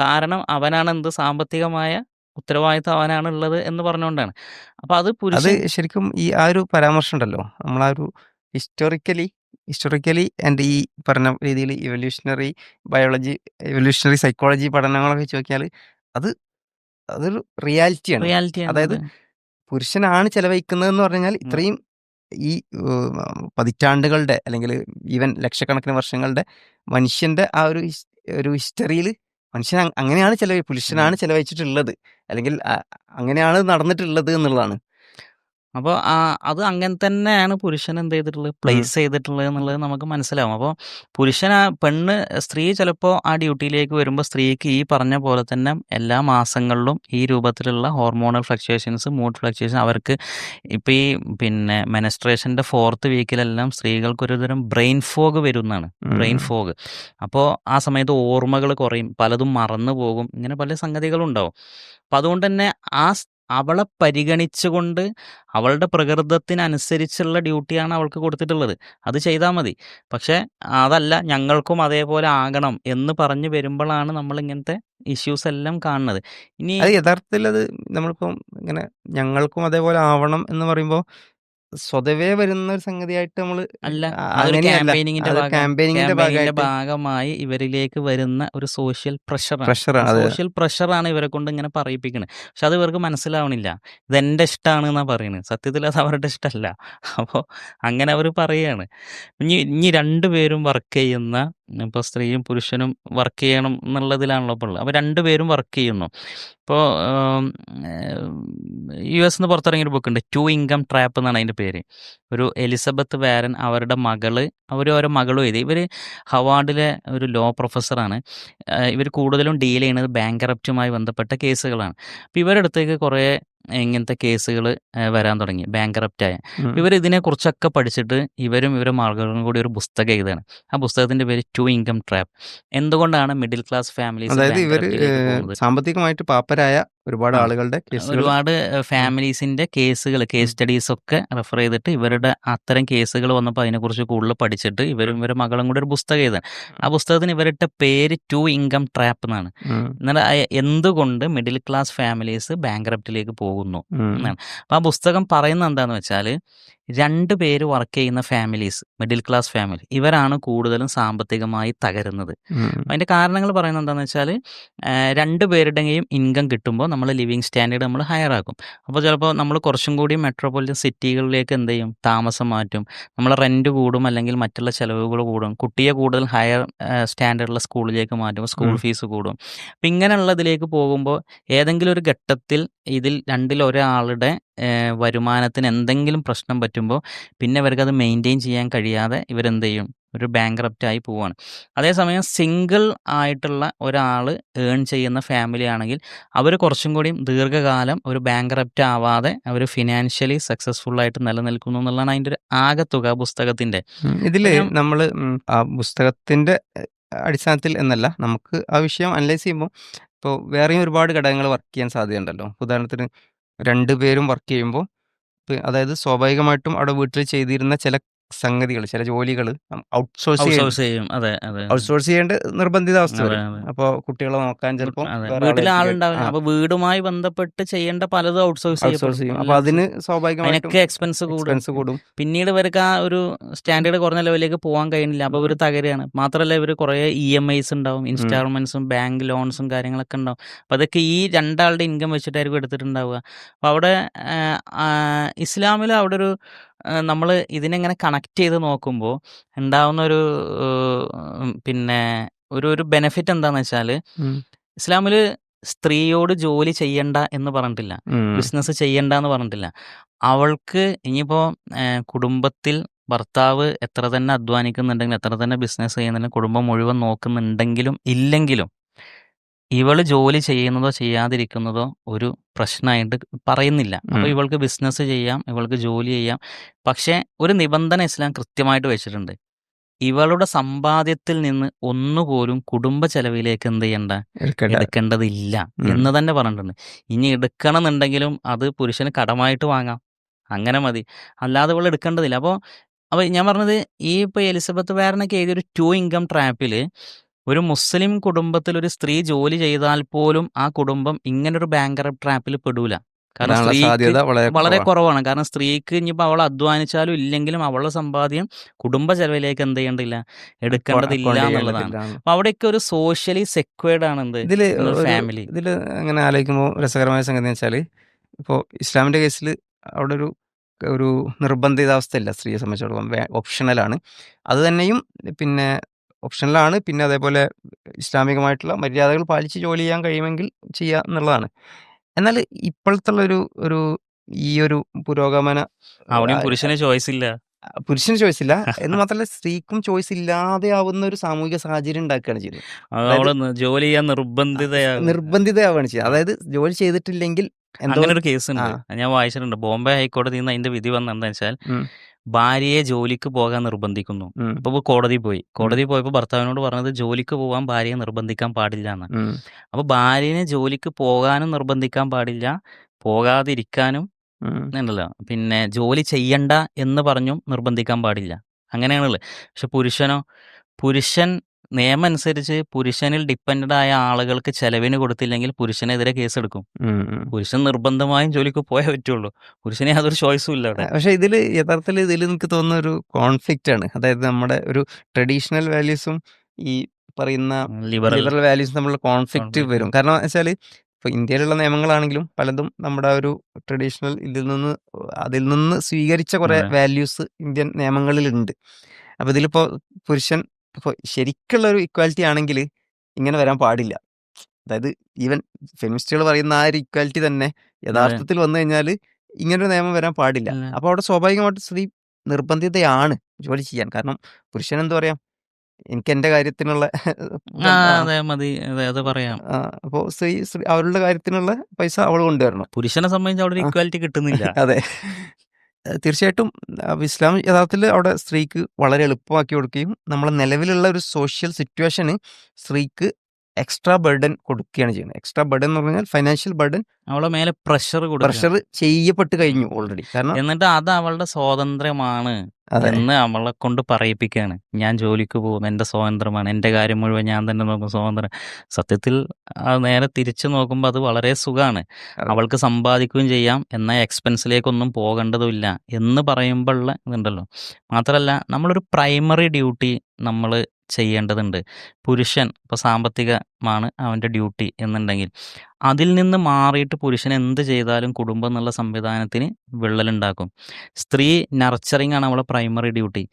കാരണം അവനാണ് സാമ്പത്തികമായ ഉത്തരവാദിത്തം അവനാണുള്ളത് എന്ന് പറഞ്ഞുകൊണ്ടാണ്. അപ്പോൾ അത് അത് പുരുഷൻ ശരിക്കും ഈ ആ ഒരു പരാമർശം ഉണ്ടല്ലോ, നമ്മളാ ഒരു ഹിസ്റ്റോറിക്കലി ആൻഡ് ഈ പറഞ്ഞ രീതിയിൽ ഇവല്യൂഷണറി സൈക്കോളജി പഠനങ്ങളൊക്കെ വെച്ച് നോക്കിയാൽ അത് അതൊരു റിയാലിറ്റിയാണ്. റിയാലിറ്റിയാണ് അതായത് അത്. പുരുഷനാണ് ചെലവഴിക്കുന്നതെന്ന് പറഞ്ഞു കഴിഞ്ഞാൽ ഇത്രയും ഈ പതിറ്റാണ്ടുകളുടെ അല്ലെങ്കിൽ ഈവൻ ലക്ഷക്കണക്കിന് വർഷങ്ങളുടെ മനുഷ്യന്റെ ആ ഒരു ഹിസ്റ്ററിയിൽ മനുഷ്യൻ അങ്ങനെയാണ് പുരുഷനാണ് ചെലവഴിച്ചിട്ടുള്ളത്, അല്ലെങ്കിൽ അങ്ങനെയാണ് നടന്നിട്ടുള്ളത് എന്നുള്ളതാണ്. അപ്പോൾ അത് അങ്ങനെ തന്നെയാണ് പുരുഷൻ എന്ത് ചെയ്തിട്ടുള്ളത്, പ്ലേസ് ചെയ്തിട്ടുള്ളത് എന്നുള്ളത് നമുക്ക് മനസ്സിലാവും. അപ്പോൾ സ്ത്രീ ചിലപ്പോൾ ആ ഡ്യൂട്ടിയിലേക്ക് വരുമ്പോൾ സ്ത്രീക്ക് ഈ പറഞ്ഞ പോലെ തന്നെ എല്ലാ മാസങ്ങളിലും ഈ രൂപത്തിലുള്ള ഹോർമോണൽ ഫ്ലക്ച്വേഷൻസ്, മൂഡ് ഫ്ലക്ച്വേഷൻ, അവർക്ക് ഇപ്പോൾ ഈ മെനസ്ട്രേഷൻ്റെ 4th വീക്കിലെല്ലാം സ്ത്രീകൾക്കൊരു തരം ബ്രെയിൻ ഫോഗ് വരുന്നതാണ്. Brain fog. അപ്പോൾ ആ സമയത്ത് ഓർമ്മകൾ കുറയും, പലതും മറന്നു പോകും, ഇങ്ങനെ പല സംഗതികളും ഉണ്ടാവും. അപ്പം അതുകൊണ്ട് തന്നെ അവളെ പരിഗണിച്ചുകൊണ്ട് അവളുടെ പ്രകൃതത്തിനനുസരിച്ചുള്ള ഡ്യൂട്ടിയാണ് അവൾക്ക് കൊടുത്തിട്ടുള്ളത്. അത് ചെയ്താൽ മതി. പക്ഷേ അതല്ല, ഞങ്ങൾക്കും അതേപോലെ ആകണം എന്ന് പറഞ്ഞു വരുമ്പോഴാണ് നമ്മൾ ഇങ്ങനത്തെ ഇഷ്യൂസ് എല്ലാം കാണുന്നത്. ഇനി അത് യഥാർത്ഥത്തിൽ അത് നമ്മളിപ്പം ഇങ്ങനെ ഞങ്ങൾക്കും അതേപോലെ ആവണം എന്ന് പറയുമ്പോൾ സ്വതവേ വരുന്ന ഒരു സംഗതിയായിട്ട് നമ്മൾ അല്ല, അതൊരു അങ്ങനെയല്ല. ക്യാമ്പയിനിങ്ങിന്റെ അത് ക്യാമ്പയിനിങ്ങിന്റെ ഭാഗമായിട്ട് ഭാഗമായി ഇവരിലേക്ക് വരുന്ന ഒരു സോഷ്യൽ പ്രഷറാണ്. പ്രഷറാണ് അത്. സോഷ്യൽ പ്രഷറാണ് ഇവരെ കൊണ്ട് ഇങ്ങനെ പറയിപ്പിക്കുന്നത്. പക്ഷെ അത് ഇവർക്ക് മനസ്സിലാവണില്ല. ഇതെൻ്റെ ഇഷ്ടമാണ് എന്നാണ് പറയുന്നത്. സത്യത്തിൽ അത് അവരുടെ ഇഷ്ടമല്ല. അപ്പോൾ അങ്ങനെ അവർ പറയുകയാണ്. ഇനി രണ്ടുപേരും വർക്ക് ചെയ്യുന്ന, ഇപ്പോൾ സ്ത്രീയും പുരുഷനും വർക്ക് ചെയ്യണം എന്നുള്ളതിലാണല്ലോ ഇപ്പോൾ ഉള്ളത്. അപ്പോൾ രണ്ടുപേരും വർക്ക് ചെയ്യുന്നു. ഇപ്പോൾ US നിന്ന് പുറത്തിറങ്ങിയൊരു ബുക്കുണ്ട്, 2 ഇൻകം ട്രാപ്പ് എന്നാണ് അതിൻ്റെ പേര്. ഒരു എലിസബത്ത് വാരൻ, അവരുടെ ഓരോ മകളും എഴുതി. ഇവർ ഹവാർഡിലെ ഒരു ലോ പ്രൊഫസറാണ്. ഇവർ കൂടുതലും ഡീൽ ചെയ്യുന്നത് ബാങ്ക്റപ്റ്റുമായി ബന്ധപ്പെട്ട കേസുകളാണ്. അപ്പോൾ ഇവരുടെ അടുത്തേക്ക് കുറേ ഇങ്ങനത്തെ കേസുകൾ വരാൻ തുടങ്ങി, ബാങ്ക്റപ്റ്റായ. ഇവർ ഇതിനെക്കുറിച്ചൊക്കെ പഠിച്ചിട്ട് ഇവരും ഇവരുടെ മകളും കൂടി ഒരു പുസ്തകം എഴുതുകയാണ്. ആ പുസ്തകത്തിൻ്റെ പേര് 2 ഇൻകം ട്രാപ്പ്. എന്തുകൊണ്ടാണ് മിഡിൽ ക്ലാസ് ഫാമിലീസ് അതായത് ഇവർ ബാങ്ക്റപ്റ്റിലേക്ക് പോകുന്നത്? സാമ്പത്തികമായിട്ട് പാപ്പരായ ഒരുപാട് ആളുകളുടെ കേസുകൾ, ഒരുപാട് ഫാമിലീസിൻ്റെ കേസ് സ്റ്റഡീസ് ഒക്കെ റെഫർ ചെയ്തിട്ട് ഇവരുടെ അത്തരം കേസുകൾ വന്നപ്പോൾ അതിനെക്കുറിച്ച് കൂടുതൽ പഠിച്ചിട്ട് ഇവരും ഇവരുടെ മകളും കൂടി ഒരു പുസ്തകം എഴുതാൻ. ആ പുസ്തകത്തിന് ഇവരുടെ പേര് 2 ഇൻകം ട്രാപ്പ് എന്നാണ്. എന്നാൽ എന്തുകൊണ്ട് മിഡിൽ ക്ലാസ് ഫാമിലീസ് ബാങ്ക്റപ്റ്റിലേക്ക് പോകുന്നു എന്നാണ്. അപ്പോൾ ആ പുസ്തകം പറയുന്നത് എന്താണെന്ന് വെച്ചാൽ, 2 പേര് വർക്ക് ചെയ്യുന്ന ഫാമിലീസ്, മിഡിൽ ക്ലാസ് ഫാമിലി, ഇവരാണ് കൂടുതലും സാമ്പത്തികമായി തകരുന്നത്. അതിൻ്റെ കാരണങ്ങൾ പറയുന്നത് എന്താണെന്ന് വെച്ചാൽ, 2 പേരുടെയും ഇൻകം കിട്ടുമ്പോൾ നമ്മൾ ലിവിങ് സ്റ്റാൻഡേർഡ് നമ്മൾ ഹയർ ആക്കും. അപ്പോൾ ചിലപ്പോൾ നമ്മൾ കുറച്ചും കൂടി മെട്രോപൊളിറ്റൻ സിറ്റികളിലേക്ക് എന്ത് ചെയ്യും, താമസം മാറ്റും, നമ്മൾ റെൻറ്റ് കൂടും, അല്ലെങ്കിൽ മറ്റുള്ള ചിലവുകൾ കൂടും, കുട്ടിയെ കൂടുതൽ ഹയർ സ്റ്റാൻഡേർഡുള്ള സ്കൂളിലേക്ക് മാറ്റും, സ്കൂൾ ഫീസ് കൂടും. അപ്പം ഇങ്ങനെയുള്ളതിലേക്ക് പോകുമ്പോൾ ഏതെങ്കിലും ഒരു ഘട്ടത്തിൽ ഇതിൽ രണ്ടിൽ ഒരാളുടെ വരുമാനത്തിന് എന്തെങ്കിലും പ്രശ്നം പറ്റുമ്പോൾ പിന്നെ ഇവർക്കത് മെയിൻറ്റെയിൻ ചെയ്യാൻ കഴിയാതെ ഇവരെന്ത് ചെയ്യും, ഒരു ബാങ്ക്റപ്റ്റായി പോവുകയാണ്. അതേസമയം സിംഗിൾ ആയിട്ടുള്ള ഒരാൾ ഏൺ ചെയ്യുന്ന ഫാമിലി ആണെങ്കിൽ അവർ കുറച്ചും കൂടിയും ദീർഘകാലം ഒരു ബാങ്ക്റപ്റ്റ് ആവാതെ അവർ ഫിനാൻഷ്യലി സക്സസ്ഫുള്ളായിട്ട് നിലനിൽക്കുന്നു എന്നുള്ളതാണ് അതിൻ്റെ ഒരു ആകെത്തുക പുസ്തകത്തിൻ്റെ. ഇതിൽ നമ്മൾ ആ പുസ്തകത്തിന്റെ അടിസ്ഥാനത്തിൽ എന്നല്ല, നമുക്ക് ആ വിഷയം അനലൈസ് ചെയ്യുമ്പോൾ ഇപ്പോൾ വേറെയും ഒരുപാട് ഘടകങ്ങൾ വർക്ക് ചെയ്യാൻ സാധ്യതയുണ്ടല്ലോ. ഉദാഹരണത്തിന് 2 പേരും വർക്ക് ചെയ്യുമ്പോൾ അതായത് സ്വാഭാവികമായിട്ടും അവിടെ വീട്ടിൽ ചെയ്തിരുന്ന ചില സംഗതികൾ, ചില ജോലികൾ ഔട്ട്സോഴ്സ് ചെയ്യും. അതെ. ചെയ്യേണ്ട നിർബന്ധിത അവസ്ഥ അതെ, വരും. അപ്പോൾ കുട്ടികളെ നോക്കാൻ ചിലപ്പോൾ വീട്ടിൽ ആളുണ്ടാവില്ല. അപ്പോൾ വീടുമായി ബന്ധപ്പെട്ട് ചെയ്യേണ്ട പലതും ഔട്ട്സോഴ്സ് ചെയ്യും. അപ്പോൾ അതിന് സ്വാഭാവികമായിട്ടും അതിനൊക്കെ എക്സ്പെൻസ് കൂടും. പിന്നീട് ഇവർക്ക് ആ ഒരു സ്റ്റാൻഡേർഡ് കുറഞ്ഞ ലെവലിലേക്ക് പോകാൻ കഴിയുന്നില്ല. അപ്പോൾ ഇവർ തകരുകയാണ്. മാത്രമല്ല ഇവർ കുറേ EMIs ഉണ്ടാവും, ഇൻസ്റ്റാൾമെൻറ്റ്സും ബാങ്ക് ലോൺസും കാര്യങ്ങളൊക്കെ ഉണ്ടാവും. അപ്പോൾ അതൊക്കെ ഈ രണ്ടാളുടെ ഇൻകം വെച്ചിട്ടായിരിക്കും എടുത്തിട്ടുണ്ടാവുക. അപ്പോൾ അവിടെ ഇസ്ലാമിൽ അവിടെ ഒരു നമ്മൾ ഇതിനെങ്ങനെ കണക്ട് ചെയ്ത് നോക്കുമ്പോൾ ഉണ്ടാവുന്ന ഒരു ഒരു ബെനിഫിറ്റ് എന്താണെന്ന് വെച്ചാൽ, ഇസ്ലാമിൽ സ്ത്രീയോട് ജോലി ചെയ്യണ്ട എന്ന് പറഞ്ഞിട്ടില്ല, ബിസിനസ് ചെയ്യണ്ട എന്ന് പറഞ്ഞിട്ടില്ല. അവൾക്ക് ഇനിയിപ്പോൾ കുടുംബത്തിൽ ഭർത്താവ് എത്ര തന്നെ അധ്വാനിക്കുന്നുണ്ടെങ്കിലും, എത്ര തന്നെ ബിസിനസ് ചെയ്യുന്നുണ്ടെങ്കിലും, കുടുംബം മുഴുവൻ നോക്കുന്നുണ്ടെങ്കിലും ഇല്ലെങ്കിലും ഇവൾ ജോലി ചെയ്യുന്നതോ ചെയ്യാതിരിക്കുന്നതോ ഒരു പ്രശ്നമായിട്ട് പറയുന്നില്ല. അപ്പോൾ ഇവൾക്ക് ബിസിനസ് ചെയ്യാം, ഇവൾക്ക് ജോലി ചെയ്യാം. പക്ഷേ ഒരു നിബന്ധന ഇസ്ലാം കൃത്യമായിട്ട് വെച്ചിട്ടുണ്ട്. ഇവളുടെ സമ്പാദ്യത്തിൽ നിന്ന് ഒന്നുപോലും കുടുംബ ചെലവിലേക്ക് എന്ത് ചെയ്യണ്ട, എടുക്കേണ്ടതില്ല എന്ന് തന്നെ പറഞ്ഞിട്ടുണ്ട്. ഇനി എടുക്കണമെന്നുണ്ടെങ്കിലും അത് പുരുഷന് കടമായിട്ട് വാങ്ങാം, അങ്ങനെ മതി, അല്ലാതെ ഇവൾ എടുക്കേണ്ടതില്ല. അപ്പോൾ ഞാൻ പറഞ്ഞത്, ഈ ഇപ്പോൾ എലിസബത്ത് വാരനൊക്കെ എഴുതിയൊരു 2 ഇൻകം ട്രാപ്പിൽ ഒരു മുസ്ലിം കുടുംബത്തിൽ ഒരു സ്ത്രീ ജോലി ചെയ്താൽ പോലും ആ കുടുംബം ഇങ്ങനൊരു ബാങ്കറപ്റ്റ് ട്രാപ്പിൽ പെടൂല. കാരണം പെടാനുള്ള സ്ത്രീക്ക് സാധ്യത വളരെ വളരെ കുറവാണ്. കുറവാണ്. കാരണം സ്ത്രീക്ക് ഇനിയിപ്പോൾ അവൾ അധ്വാനിച്ചാലും ഇല്ലെങ്കിലും അവളുടെ സമ്പാദ്യം കുടുംബ ചെലവിലേക്ക് എന്ത് ചെയ്യേണ്ടില്ല, എടുക്കേണ്ടതില്ല അക്കൗണ്ട് എന്നുള്ളതാണ്. ചെയ്യേണ്ടതില്ല. അപ്പോൾ അവിടെയൊക്കെ ഒരു സോഷ്യലി സെക്വേർഡ് ആണ് എന്ത് ഇതിൽ നിങ്ങളൊരു ഒരു ഫാമിലി. ഇതിൽ അങ്ങനെ ആലോചിക്കുമ്പോൾ രസകരമായ സംഗതി എന്ന് വെച്ചാൽ, ഇപ്പോൾ ഇസ്ലാമിൻ്റെ കേസിൽ അവിടെ ഒരു ഒരു നിർബന്ധിതാവസ്ഥയില്ല സ്ത്രീയെ സംബന്ധിച്ചിടത്തോളം, ഓപ്ഷണലാണ്. അത് തന്നെയും പിന്നെ ഓപ്ഷണലാണ്. പിന്നെ അതേപോലെ ഇസ്ലാമികമായിട്ടുള്ള മര്യാദകൾ പാലിച്ച് ജോലി ചെയ്യാൻ കഴിയുമെങ്കിൽ ചെയ്യുക എന്നുള്ളതാണ്. എന്നാൽ ഇപ്പോഴത്തെ ഒരു ഒരു ഈ ഒരു പുരോഗമന അവിടെയും പുരുഷന് ചോയ്സ് ഇല്ല. പുരുഷന് ചോയ്സ് ഇല്ല എന്ന് മാത്രമല്ല, സ്ത്രീക്കും ചോയ്സ് ഇല്ലാതെ ആവുന്ന ഒരു സാമൂഹിക സാഹചര്യം ഉണ്ടാക്കുകയാണ് ചെയ്യുന്നത്. അവള് ജോലി ചെയ്യാൻ നിർബന്ധിതയാകും. നിർബന്ധിതയാവുകയാണ് ചെയ്യുന്നത്. അതായത് ജോലി ചെയ്തിട്ടില്ലെങ്കിൽ എന്തോ അങ്ങനെ ഒരു കേസ് ഉണ്ട്, ആ. ഞാൻ വായിച്ചിട്ടുണ്ട്. ബോംബെ ഹൈക്കോടതിയിൽ നിന്ന് അതിന്റെ വിധി വന്നത് എന്താ വെച്ചാൽ, ഉം, ഭാര്യയെ ജോലിക്ക് പോകാൻ നിർബന്ധിക്കുന്നു. ഉം, അപ്പോൾ കോടതി പോയപ്പോൾ ഭർത്താവിനോട് പറഞ്ഞത് ജോലിക്ക് പോകാൻ ഭാര്യയെ നിർബന്ധിക്കാൻ പാടില്ല എന്ന്. ഉം, അപ്പോൾ ഭാര്യനെ ജോലിക്ക് പോകാനും നിർബന്ധിക്കാൻ പാടില്ല, പോകാതിരിക്കാനും ഉം. ഉണ്ടല്ലോ, പിന്നെ ജോലി ചെയ്യണ്ട എന്ന് പറഞ്ഞും നിർബന്ധിക്കാൻ പാടില്ല. അങ്ങനെയാണുള്ളത്. പക്ഷെ പുരുഷൻ നിയമം അനുസരിച്ച് പുരുഷനിൽ ഡിപ്പെൻഡഡ് ആയ ആളുകൾക്ക് ചെലവിന് കൊടുത്തില്ലെങ്കിൽ പുരുഷനെതിരെ കേസെടുക്കും. ഉം, ഉം. പുരുഷൻ നിർബന്ധമായും ജോലിക്ക് പോയേ പറ്റുള്ളൂ. പുരുഷന് യാതൊരു ചോയ്സും ഇല്ല അവിടെ. പക്ഷെ യഥാർത്ഥത്തിൽ ഇതിൽ എനിക്ക് തോന്നുന്ന ഒരു കോൺഫ്ലിക്റ്റ് ആണ്. അതായത് നമ്മുടെ ഒരു ട്രഡീഷണൽ വാല്യൂസും ഈ പറയുന്ന ലിബറൽ ലിബറൽ വാല്യൂസും തമ്മിലുള്ള കോൺഫ്ലിക്റ്റ് വരും. കാരണം വെച്ചാൽ ഇപ്പോൾ ഇന്ത്യയിലുള്ള നിയമങ്ങളാണെങ്കിലും പലതും നമ്മുടെ ഒരു ട്രഡീഷണൽ അതിൽ നിന്ന് സ്വീകരിച്ച കുറേ അതെ. വാല്യൂസ് ഇന്ത്യൻ നിയമങ്ങളിലുണ്ട്. അപ്പോൾ ഇതിലിപ്പോൾ പുരുഷൻ ഇപ്പോൾ ശരിക്കുള്ള ഒരു ഇക്വാലിറ്റി ആണെങ്കിൽ ഇങ്ങനെ വരാൻ പാടില്ല. അതായത് ഈവൻ ഫെമിനിസ്റ്റുകൾ പറയുന്ന ആ ഒരു ഇക്വാലിറ്റി തന്നെ യഥാർത്ഥത്തിൽ വന്നു കഴിഞ്ഞാൽ ഇങ്ങനൊരു നിയമം വരാൻ പാടില്ല. ഇല്ല. അപ്പോൾ അവിടെ സ്വാഭാവികമായിട്ട് സ്ത്രീ നിർബന്ധിതയാണ് ജോലി ചെയ്യാൻ. കാരണം പുരുഷൻ എന്താ പറയാ, എനിക്ക് എൻ്റെ കാര്യത്തിനുള്ള അതെ മതി, അതെ അത് പറയാം. അപ്പോൾ സ്ത്രീ അവരുടെ കാര്യത്തിനുള്ള പൈസ അവൾ കൊണ്ടുവരണം. പുരുഷനെ സംബന്ധിച്ച് അവിടെ ഒരു ഇക്വാലിറ്റി കിട്ടുന്നില്ല. അതെ, തീർച്ചയായിട്ടും ഇസ്ലാം യഥാർത്ഥത്തിൽ അവിടെ സ്ത്രീക്ക് വളരെ എളുപ്പമാക്കി കൊടുക്കുകയും നമ്മളെ നിലവിലുള്ള ഒരു സോഷ്യൽ സിറ്റുവേഷന് സ്ത്രീക്ക് എക്സ്ട്രാ ബർഡൻ കൊടുക്കുകയാണ് ചെയ്യുന്നത്. എക്സ്ട്രാ ബർഡൻ എന്ന് പറഞ്ഞാൽ ഫൈനാൻഷ്യൽ ബർഡൻ അവളെ മേലെ പ്രഷർ പ്രഷർ ചെയ്യപ്പെട്ട് കഴിഞ്ഞു ഓൾറെഡി. കാരണം എന്നിട്ട് അത് അവളുടെ സ്വാതന്ത്ര്യമാണ് അതെ, എന്ന് അവളെ കൊണ്ട് പറയിപ്പിക്കുകയാണ്. ഞാൻ ജോലിക്ക് പോകും, എൻ്റെ സ്വാതന്ത്ര്യമാണ്, എൻ്റെ കാര്യം മുഴുവൻ ഞാൻ തന്നെ നോക്കും, സ്വാതന്ത്ര്യം. സത്യത്തിൽ നേരെ തിരിച്ചു നോക്കുമ്പോൾ അത് വളരെ സുഖമാണ്. അതെ. അവൾക്ക് സമ്പാദിക്കുകയും ചെയ്യാം, എന്നാൽ എക്സ്പെൻസിലേക്കൊന്നും പോകേണ്ടതുമില്ല എന്ന് പറയുമ്പോഴുള്ള ഇതുണ്ടല്ലോ. മാത്രമല്ല നമ്മളൊരു പ്രൈമറി ഡ്യൂട്ടി നമ്മൾ ചെയ്യേണ്ടതുണ്ട്. പുരുഷൻ ഇപ്പോൾ സാമ്പത്തികമാണ് അവൻ്റെ ഡ്യൂട്ടി എന്നുണ്ടെങ്കിൽ അതിൽ നിന്ന് മാറിയിട്ട് പുരുഷൻ എന്ത് ചെയ്താലും കുടുംബം എന്നുള്ള സംവിധാനത്തിന് വിള്ളലുണ്ടാക്കും. സ്ത്രീ നർച്ചറിങ് ആണ് അവളെ പ്രൈമറി ഡ്യൂട്ടി.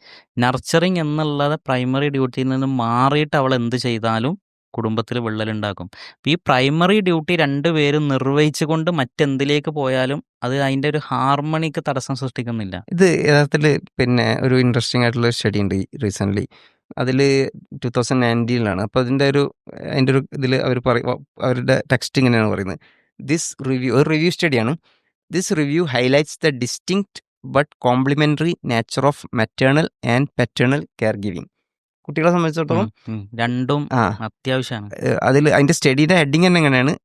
നർച്ചറിങ് എന്നുള്ളത് പ്രൈമറി ഡ്യൂട്ടിയിൽ നിന്ന് മാറിയിട്ട് അവൾ എന്ത് ചെയ്താലും കുടുംബത്തിൽ വിള്ളലുണ്ടാക്കും. ഈ പ്രൈമറി ഡ്യൂട്ടി രണ്ടുപേരും നിർവഹിച്ചു കൊണ്ട് മറ്റെന്തിലേക്ക് പോയാലും അത് അതിൻ്റെ ഒരു ഹാർമണിക്ക് തടസ്സം സൃഷ്ടിക്കുന്നില്ല. ഇത് യഥാർത്ഥത്തിൽ പിന്നെ ഒരു ഇൻട്രസ്റ്റിംഗ് ആയിട്ടുള്ള സ്റ്റഡി ഉണ്ട് റീസെൻ്റ്ലി. അതിൽ 2019 അപ്പോൾ അതിൻ്റെ ഒരു ഇതിൽ അവരുടെ ടെക്സ്റ്റ് ഇങ്ങനെയാണ് പറയുന്നത്. ഒരു റിവ്യൂ സ്റ്റഡിയാണ്. This review highlights the distinct but complementary nature of maternal and paternal care giving. കുട്ടികളെ സംബന്ധിച്ചിടത്തോളം രണ്ടും അത്യാവശ്യമാണ്. അതിൻ്റെ സ്റ്റഡിയുടെ ഹെഡിങ് തന്നെ എങ്ങനെയാണ്,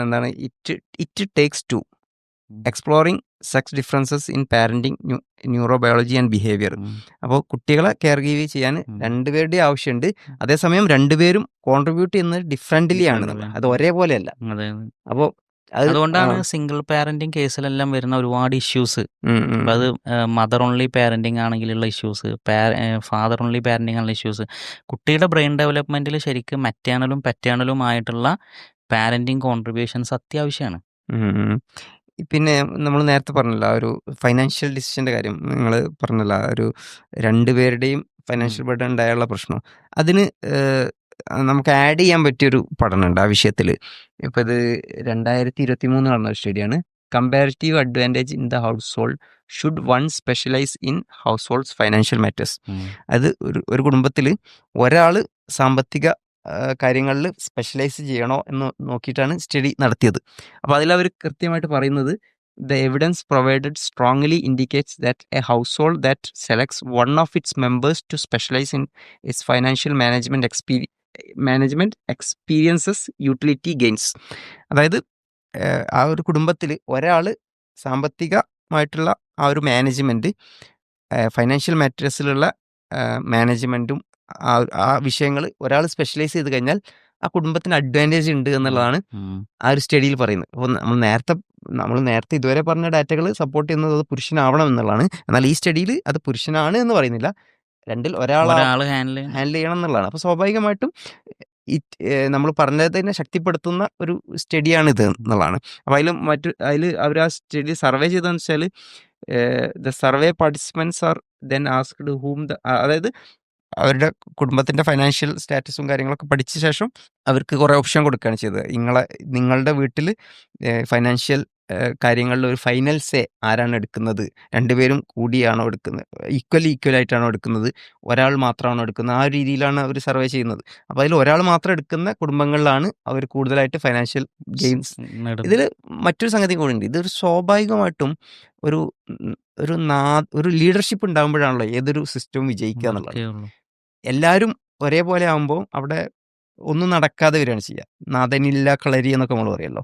എന്താണ്, it takes to exploring sex differences in parenting, neurobiology and behaviour. അപ്പോൾ കുട്ടികളെ കെയർ ഗീവ് ചെയ്യാൻ രണ്ടുപേരുടെയും ആവശ്യമുണ്ട്. അതേസമയം രണ്ടുപേരും കോൺട്രിബ്യൂട്ട് ചെയ്യുന്നത് ഡിഫറൻ്റ്ലി ആണ്, അത് ഒരേപോലെയല്ല. അപ്പോൾ അതുകൊണ്ടാണ് സിംഗിൾ പാരന്റിങ് കേസിലെല്ലാം വരുന്ന ഒരുപാട് ഇഷ്യൂസ്. അത് മദർ ഓൺലി പാരന്റിങ് ആണെങ്കിലുള്ള ഇഷ്യൂസ്, ഫാദർ ഓൺലി പാരന്റിങ് ആണുള്ള ഇഷ്യൂസ്. കുട്ടിയുടെ ബ്രെയിൻ ഡെവലപ്മെന്റിൽ ശരിക്കും മറ്റേണലും പറ്റേണലുമായിട്ടുള്ള പാരന്റിങ് കോൺട്രിബ്യൂഷൻസ് അത്യാവശ്യമാണ്. പിന്നെ നമ്മൾ നേരത്തെ പറഞ്ഞല്ലോ ആ ഒരു ഫൈനാൻഷ്യൽ ഡിസിഷൻ്റെ കാര്യം, നിങ്ങൾ പറഞ്ഞല്ലോ ആ ഒരു രണ്ടുപേരുടെയും ഫൈനാൻഷ്യൽ ബർഡൻ ഉണ്ടായുള്ള പ്രശ്നം. അതിന് നമുക്ക് ആഡ് ചെയ്യാൻ പറ്റിയൊരു പഠനമുണ്ട് ആ വിഷയത്തിൽ. ഇപ്പോൾ ഇത് 2023 നടന്ന ഒരു സ്റ്റഡിയാണ്. Comparative advantage in the household should one specialise in households financial matters. അത് ഒരു കുടുംബത്തിൽ ഒരാൾ സാമ്പത്തിക കാര്യങ്ങളിൽ സ്പെഷ്യലൈസ് ചെയ്യണോ എന്ന് നോക്കിയിട്ടാണ് സ്റ്റഡി നടത്തിയത്. അപ്പോൾ അതിലവർ കൃത്യമായിട്ട് പറയുന്നത്, the evidence provided strongly indicates that a household that selects one of its members to specialize in its financial management experiences utility gains. അതായത് ആ ഒരു കുടുംബത്തിൽ ഒരാൾ സാമ്പത്തികമായിട്ടുള്ള ആ ഒരു മാനേജ്മെൻറ്റ്, ഫൈനാൻഷ്യൽ മാറ്റേഴ്സിലുള്ള മാനേജ്മെൻറ്റും ആ വിഷയങ്ങൾ ഒരാൾ സ്പെഷ്യലൈസ് ചെയ്ത് കഴിഞ്ഞാൽ ആ കുടുംബത്തിന് അഡ്വാൻറ്റേജ് ഉണ്ട് എന്നുള്ളതാണ് ആ ഒരു സ്റ്റഡിയിൽ പറയുന്നത്. അപ്പോൾ നമ്മൾ നേരത്തെ ഇതുവരെ പറഞ്ഞ ഡാറ്റകൾ സപ്പോർട്ട് ചെയ്യുന്നത് അത് പുരുഷനാവണം എന്നുള്ളതാണ്. എന്നാൽ ഈ സ്റ്റഡിയിൽ അത് പുരുഷനാണ് എന്ന് പറയുന്നില്ല, രണ്ടിൽ ഒരാൾ ഹാൻഡിൽ ചെയ്യണം എന്നുള്ളതാണ്. അപ്പോൾ സ്വാഭാവികമായിട്ടും നമ്മൾ പറഞ്ഞതിനെ ശക്തിപ്പെടുത്തുന്ന ഒരു സ്റ്റഡിയാണിത് എന്നുള്ളതാണ്. അപ്പോൾ അതിൽ അവർ ആ സ്റ്റഡി സർവേ ചെയ്തതെന്ന് വെച്ചാൽ the survey participants R then asked അതായത് അവരുടെ കുടുംബത്തിൻ്റെ ഫൈനാൻഷ്യൽ സ്റ്റാറ്റസും കാര്യങ്ങളൊക്കെ പഠിച്ച ശേഷം അവർക്ക് കുറേ ഓപ്ഷൻ കൊടുക്കുകയാണ് ചെയ്തത്. നിങ്ങളുടെ വീട്ടിൽ ഫൈനാൻഷ്യൽ കാര്യങ്ങളിൽ ഒരു ഫൈനൽ സേ ആരാണ് എടുക്കുന്നത്, രണ്ടുപേരും കൂടിയാണോ എടുക്കുന്നത്, ഈക്വലായിട്ടാണോ എടുക്കുന്നത്, ഒരാൾ മാത്രമാണോ എടുക്കുന്നത്, ആ ഒരു രീതിയിലാണ് അവർ സർവേ ചെയ്യുന്നത്. അപ്പോൾ അതിൽ ഒരാൾ മാത്രം എടുക്കുന്ന കുടുംബങ്ങളിലാണ് അവർ കൂടുതലായിട്ട് ഫൈനാൻഷ്യൽ ഗെയിൻസ്. ഇതിൽ മറ്റൊരു സംഗതി കൂടി ഉണ്ട്. ഇതൊരു സ്വാഭാവികമായിട്ടും ഒരു ലീഡർഷിപ്പ് ഉണ്ടാകുമ്പോഴാണല്ലോ ഏതൊരു സിസ്റ്റവും വിജയിക്കുക എന്നുള്ളത്. എല്ലാവരും ഒരേപോലെ ആകുമ്പോൾ അവിടെ ഒന്നും നടക്കാതെ വരികയാണ് ചെയ്യുക. നാഥനില്ല കളരി എന്നൊക്കെ നമ്മൾ പറയുമല്ലോ.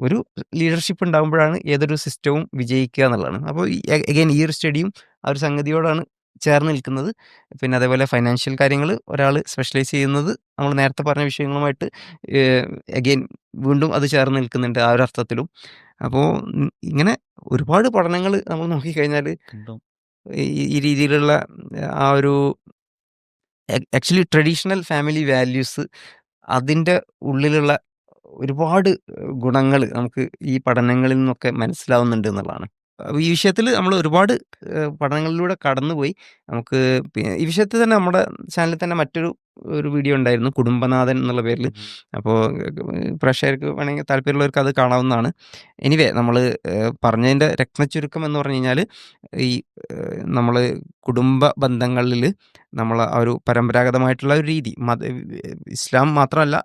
ഒരു ലീഡർഷിപ്പ് ഉണ്ടാകുമ്പോഴാണ് ഏതൊരു സിസ്റ്റവും വിജയിക്കുക എന്നുള്ളതാണ്. അപ്പോൾ അഗൈൻ ഈ ഒരു സ്റ്റഡിയും ആ ഒരു സംഗതിയോടാണ് ചേർന്ന് നിൽക്കുന്നത്. പിന്നെ അതേപോലെ ഫൈനാൻഷ്യൽ കാര്യങ്ങൾ ഒരാൾ സ്പെഷ്യലൈസ് ചെയ്യുന്നത് നമ്മൾ നേരത്തെ പറഞ്ഞ വിഷയങ്ങളുമായിട്ട് അഗൈൻ വീണ്ടും അത് ചേർന്ന് നിൽക്കുന്നുണ്ട് ആ ഒരു അർത്ഥത്തിലും. അപ്പോൾ ഇങ്ങനെ ഒരുപാട് പഠനങ്ങൾ നമ്മൾ നോക്കിക്കഴിഞ്ഞാൽ ഈ രീതിയിലുള്ള ആ ഒരു ആക്ച്വലി ട്രഡീഷണൽ ഫാമിലി വാല്യൂസ് അതിൻ്റെ ഉള്ളിലുള്ള ഒരുപാട് ഗുണങ്ങൾ നമുക്ക് ഈ പഠനങ്ങളിൽ നിന്നൊക്കെ മനസ്സിലാവുന്നുണ്ട് എന്നുള്ളതാണ്. ഈ വിഷയത്തിൽ നമ്മൾ ഒരുപാട് പഠനങ്ങളിലൂടെ കടന്നുപോയി. നമുക്ക് ഈ വിഷയത്തിൽ തന്നെ നമ്മുടെ ചാനലിൽ തന്നെ മറ്റൊരു വീഡിയോ ഉണ്ടായിരുന്നു, കുടുംബനാഥൻ എന്നുള്ള പേരിൽ. അപ്പോൾ പ്രേക്ഷകർക്ക് വേണമെങ്കിൽ താല്പര്യമുള്ളവർക്ക് അത് കാണാവുന്നതാണ്. എനിവേ നമ്മൾ പറഞ്ഞതിൻ്റെ രത്നച്ചുരുക്കം എന്ന് പറഞ്ഞു കഴിഞ്ഞാൽ ഈ നമ്മൾ കുടുംബ ബന്ധങ്ങളിൽ നമ്മൾ ആ ഒരു പരമ്പരാഗതമായിട്ടുള്ള ഒരു രീതി, ഇസ്ലാം മാത്രമല്ല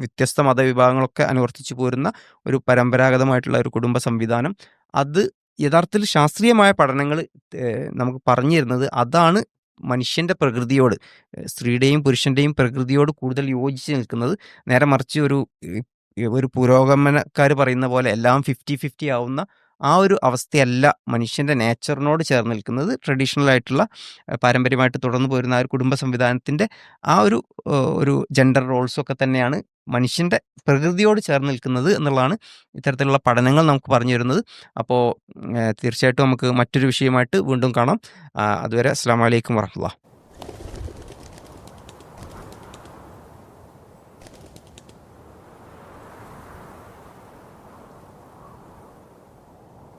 വ്യത്യസ്ത മതവിഭാഗങ്ങളൊക്കെ അനുവർത്തിച്ചു പോരുന്ന ഒരു പരമ്പരാഗതമായിട്ടുള്ള ഒരു കുടുംബ സംവിധാനം, അത് യഥാർത്ഥത്തിൽ ശാസ്ത്രീയമായ പഠനങ്ങൾ നമുക്ക് പറഞ്ഞു തരുന്നത് അതാണ് മനുഷ്യൻ്റെ പ്രകൃതിയോട്, സ്ത്രീയുടെയും പുരുഷൻ്റെയും പ്രകൃതിയോട് കൂടുതൽ യോജിച്ച് നിൽക്കുന്നത്. നേരെ മറിച്ച് ഒരു പുരോഗമനക്കാർ പറയുന്ന പോലെ എല്ലാം 50-50 ആവുന്ന ആ ഒരു അവസ്ഥയല്ല മനുഷ്യൻ്റെ നേച്ചറിനോട് ചേർന്ന് നിൽക്കുന്നത്. ട്രഡീഷണൽ ആയിട്ടുള്ള പാരമ്പര്യമായിട്ട് തുടർന്നു പോരുന്ന ആ ഒരു കുടുംബ സംവിധാനത്തിൻ്റെ ആ ഒരു ജെൻഡർ റോൾസൊക്കെ തന്നെയാണ് മനുഷ്യൻ്റെ പ്രകൃതിയോട് ചേർന്ന് നിൽക്കുന്നത് എന്നുള്ളതാണ് ഇത്തരത്തിലുള്ള പഠനങ്ങൾ നമുക്ക് പറഞ്ഞു തരുന്നത്. അപ്പോൾ തീർച്ചയായിട്ടും നമുക്ക് മറ്റൊരു വിഷയമായിട്ട് വീണ്ടും കാണാം. അതുവരെ അസ്സലാമു അലൈക്കും വറഹ്മത്തുള്ളാഹി.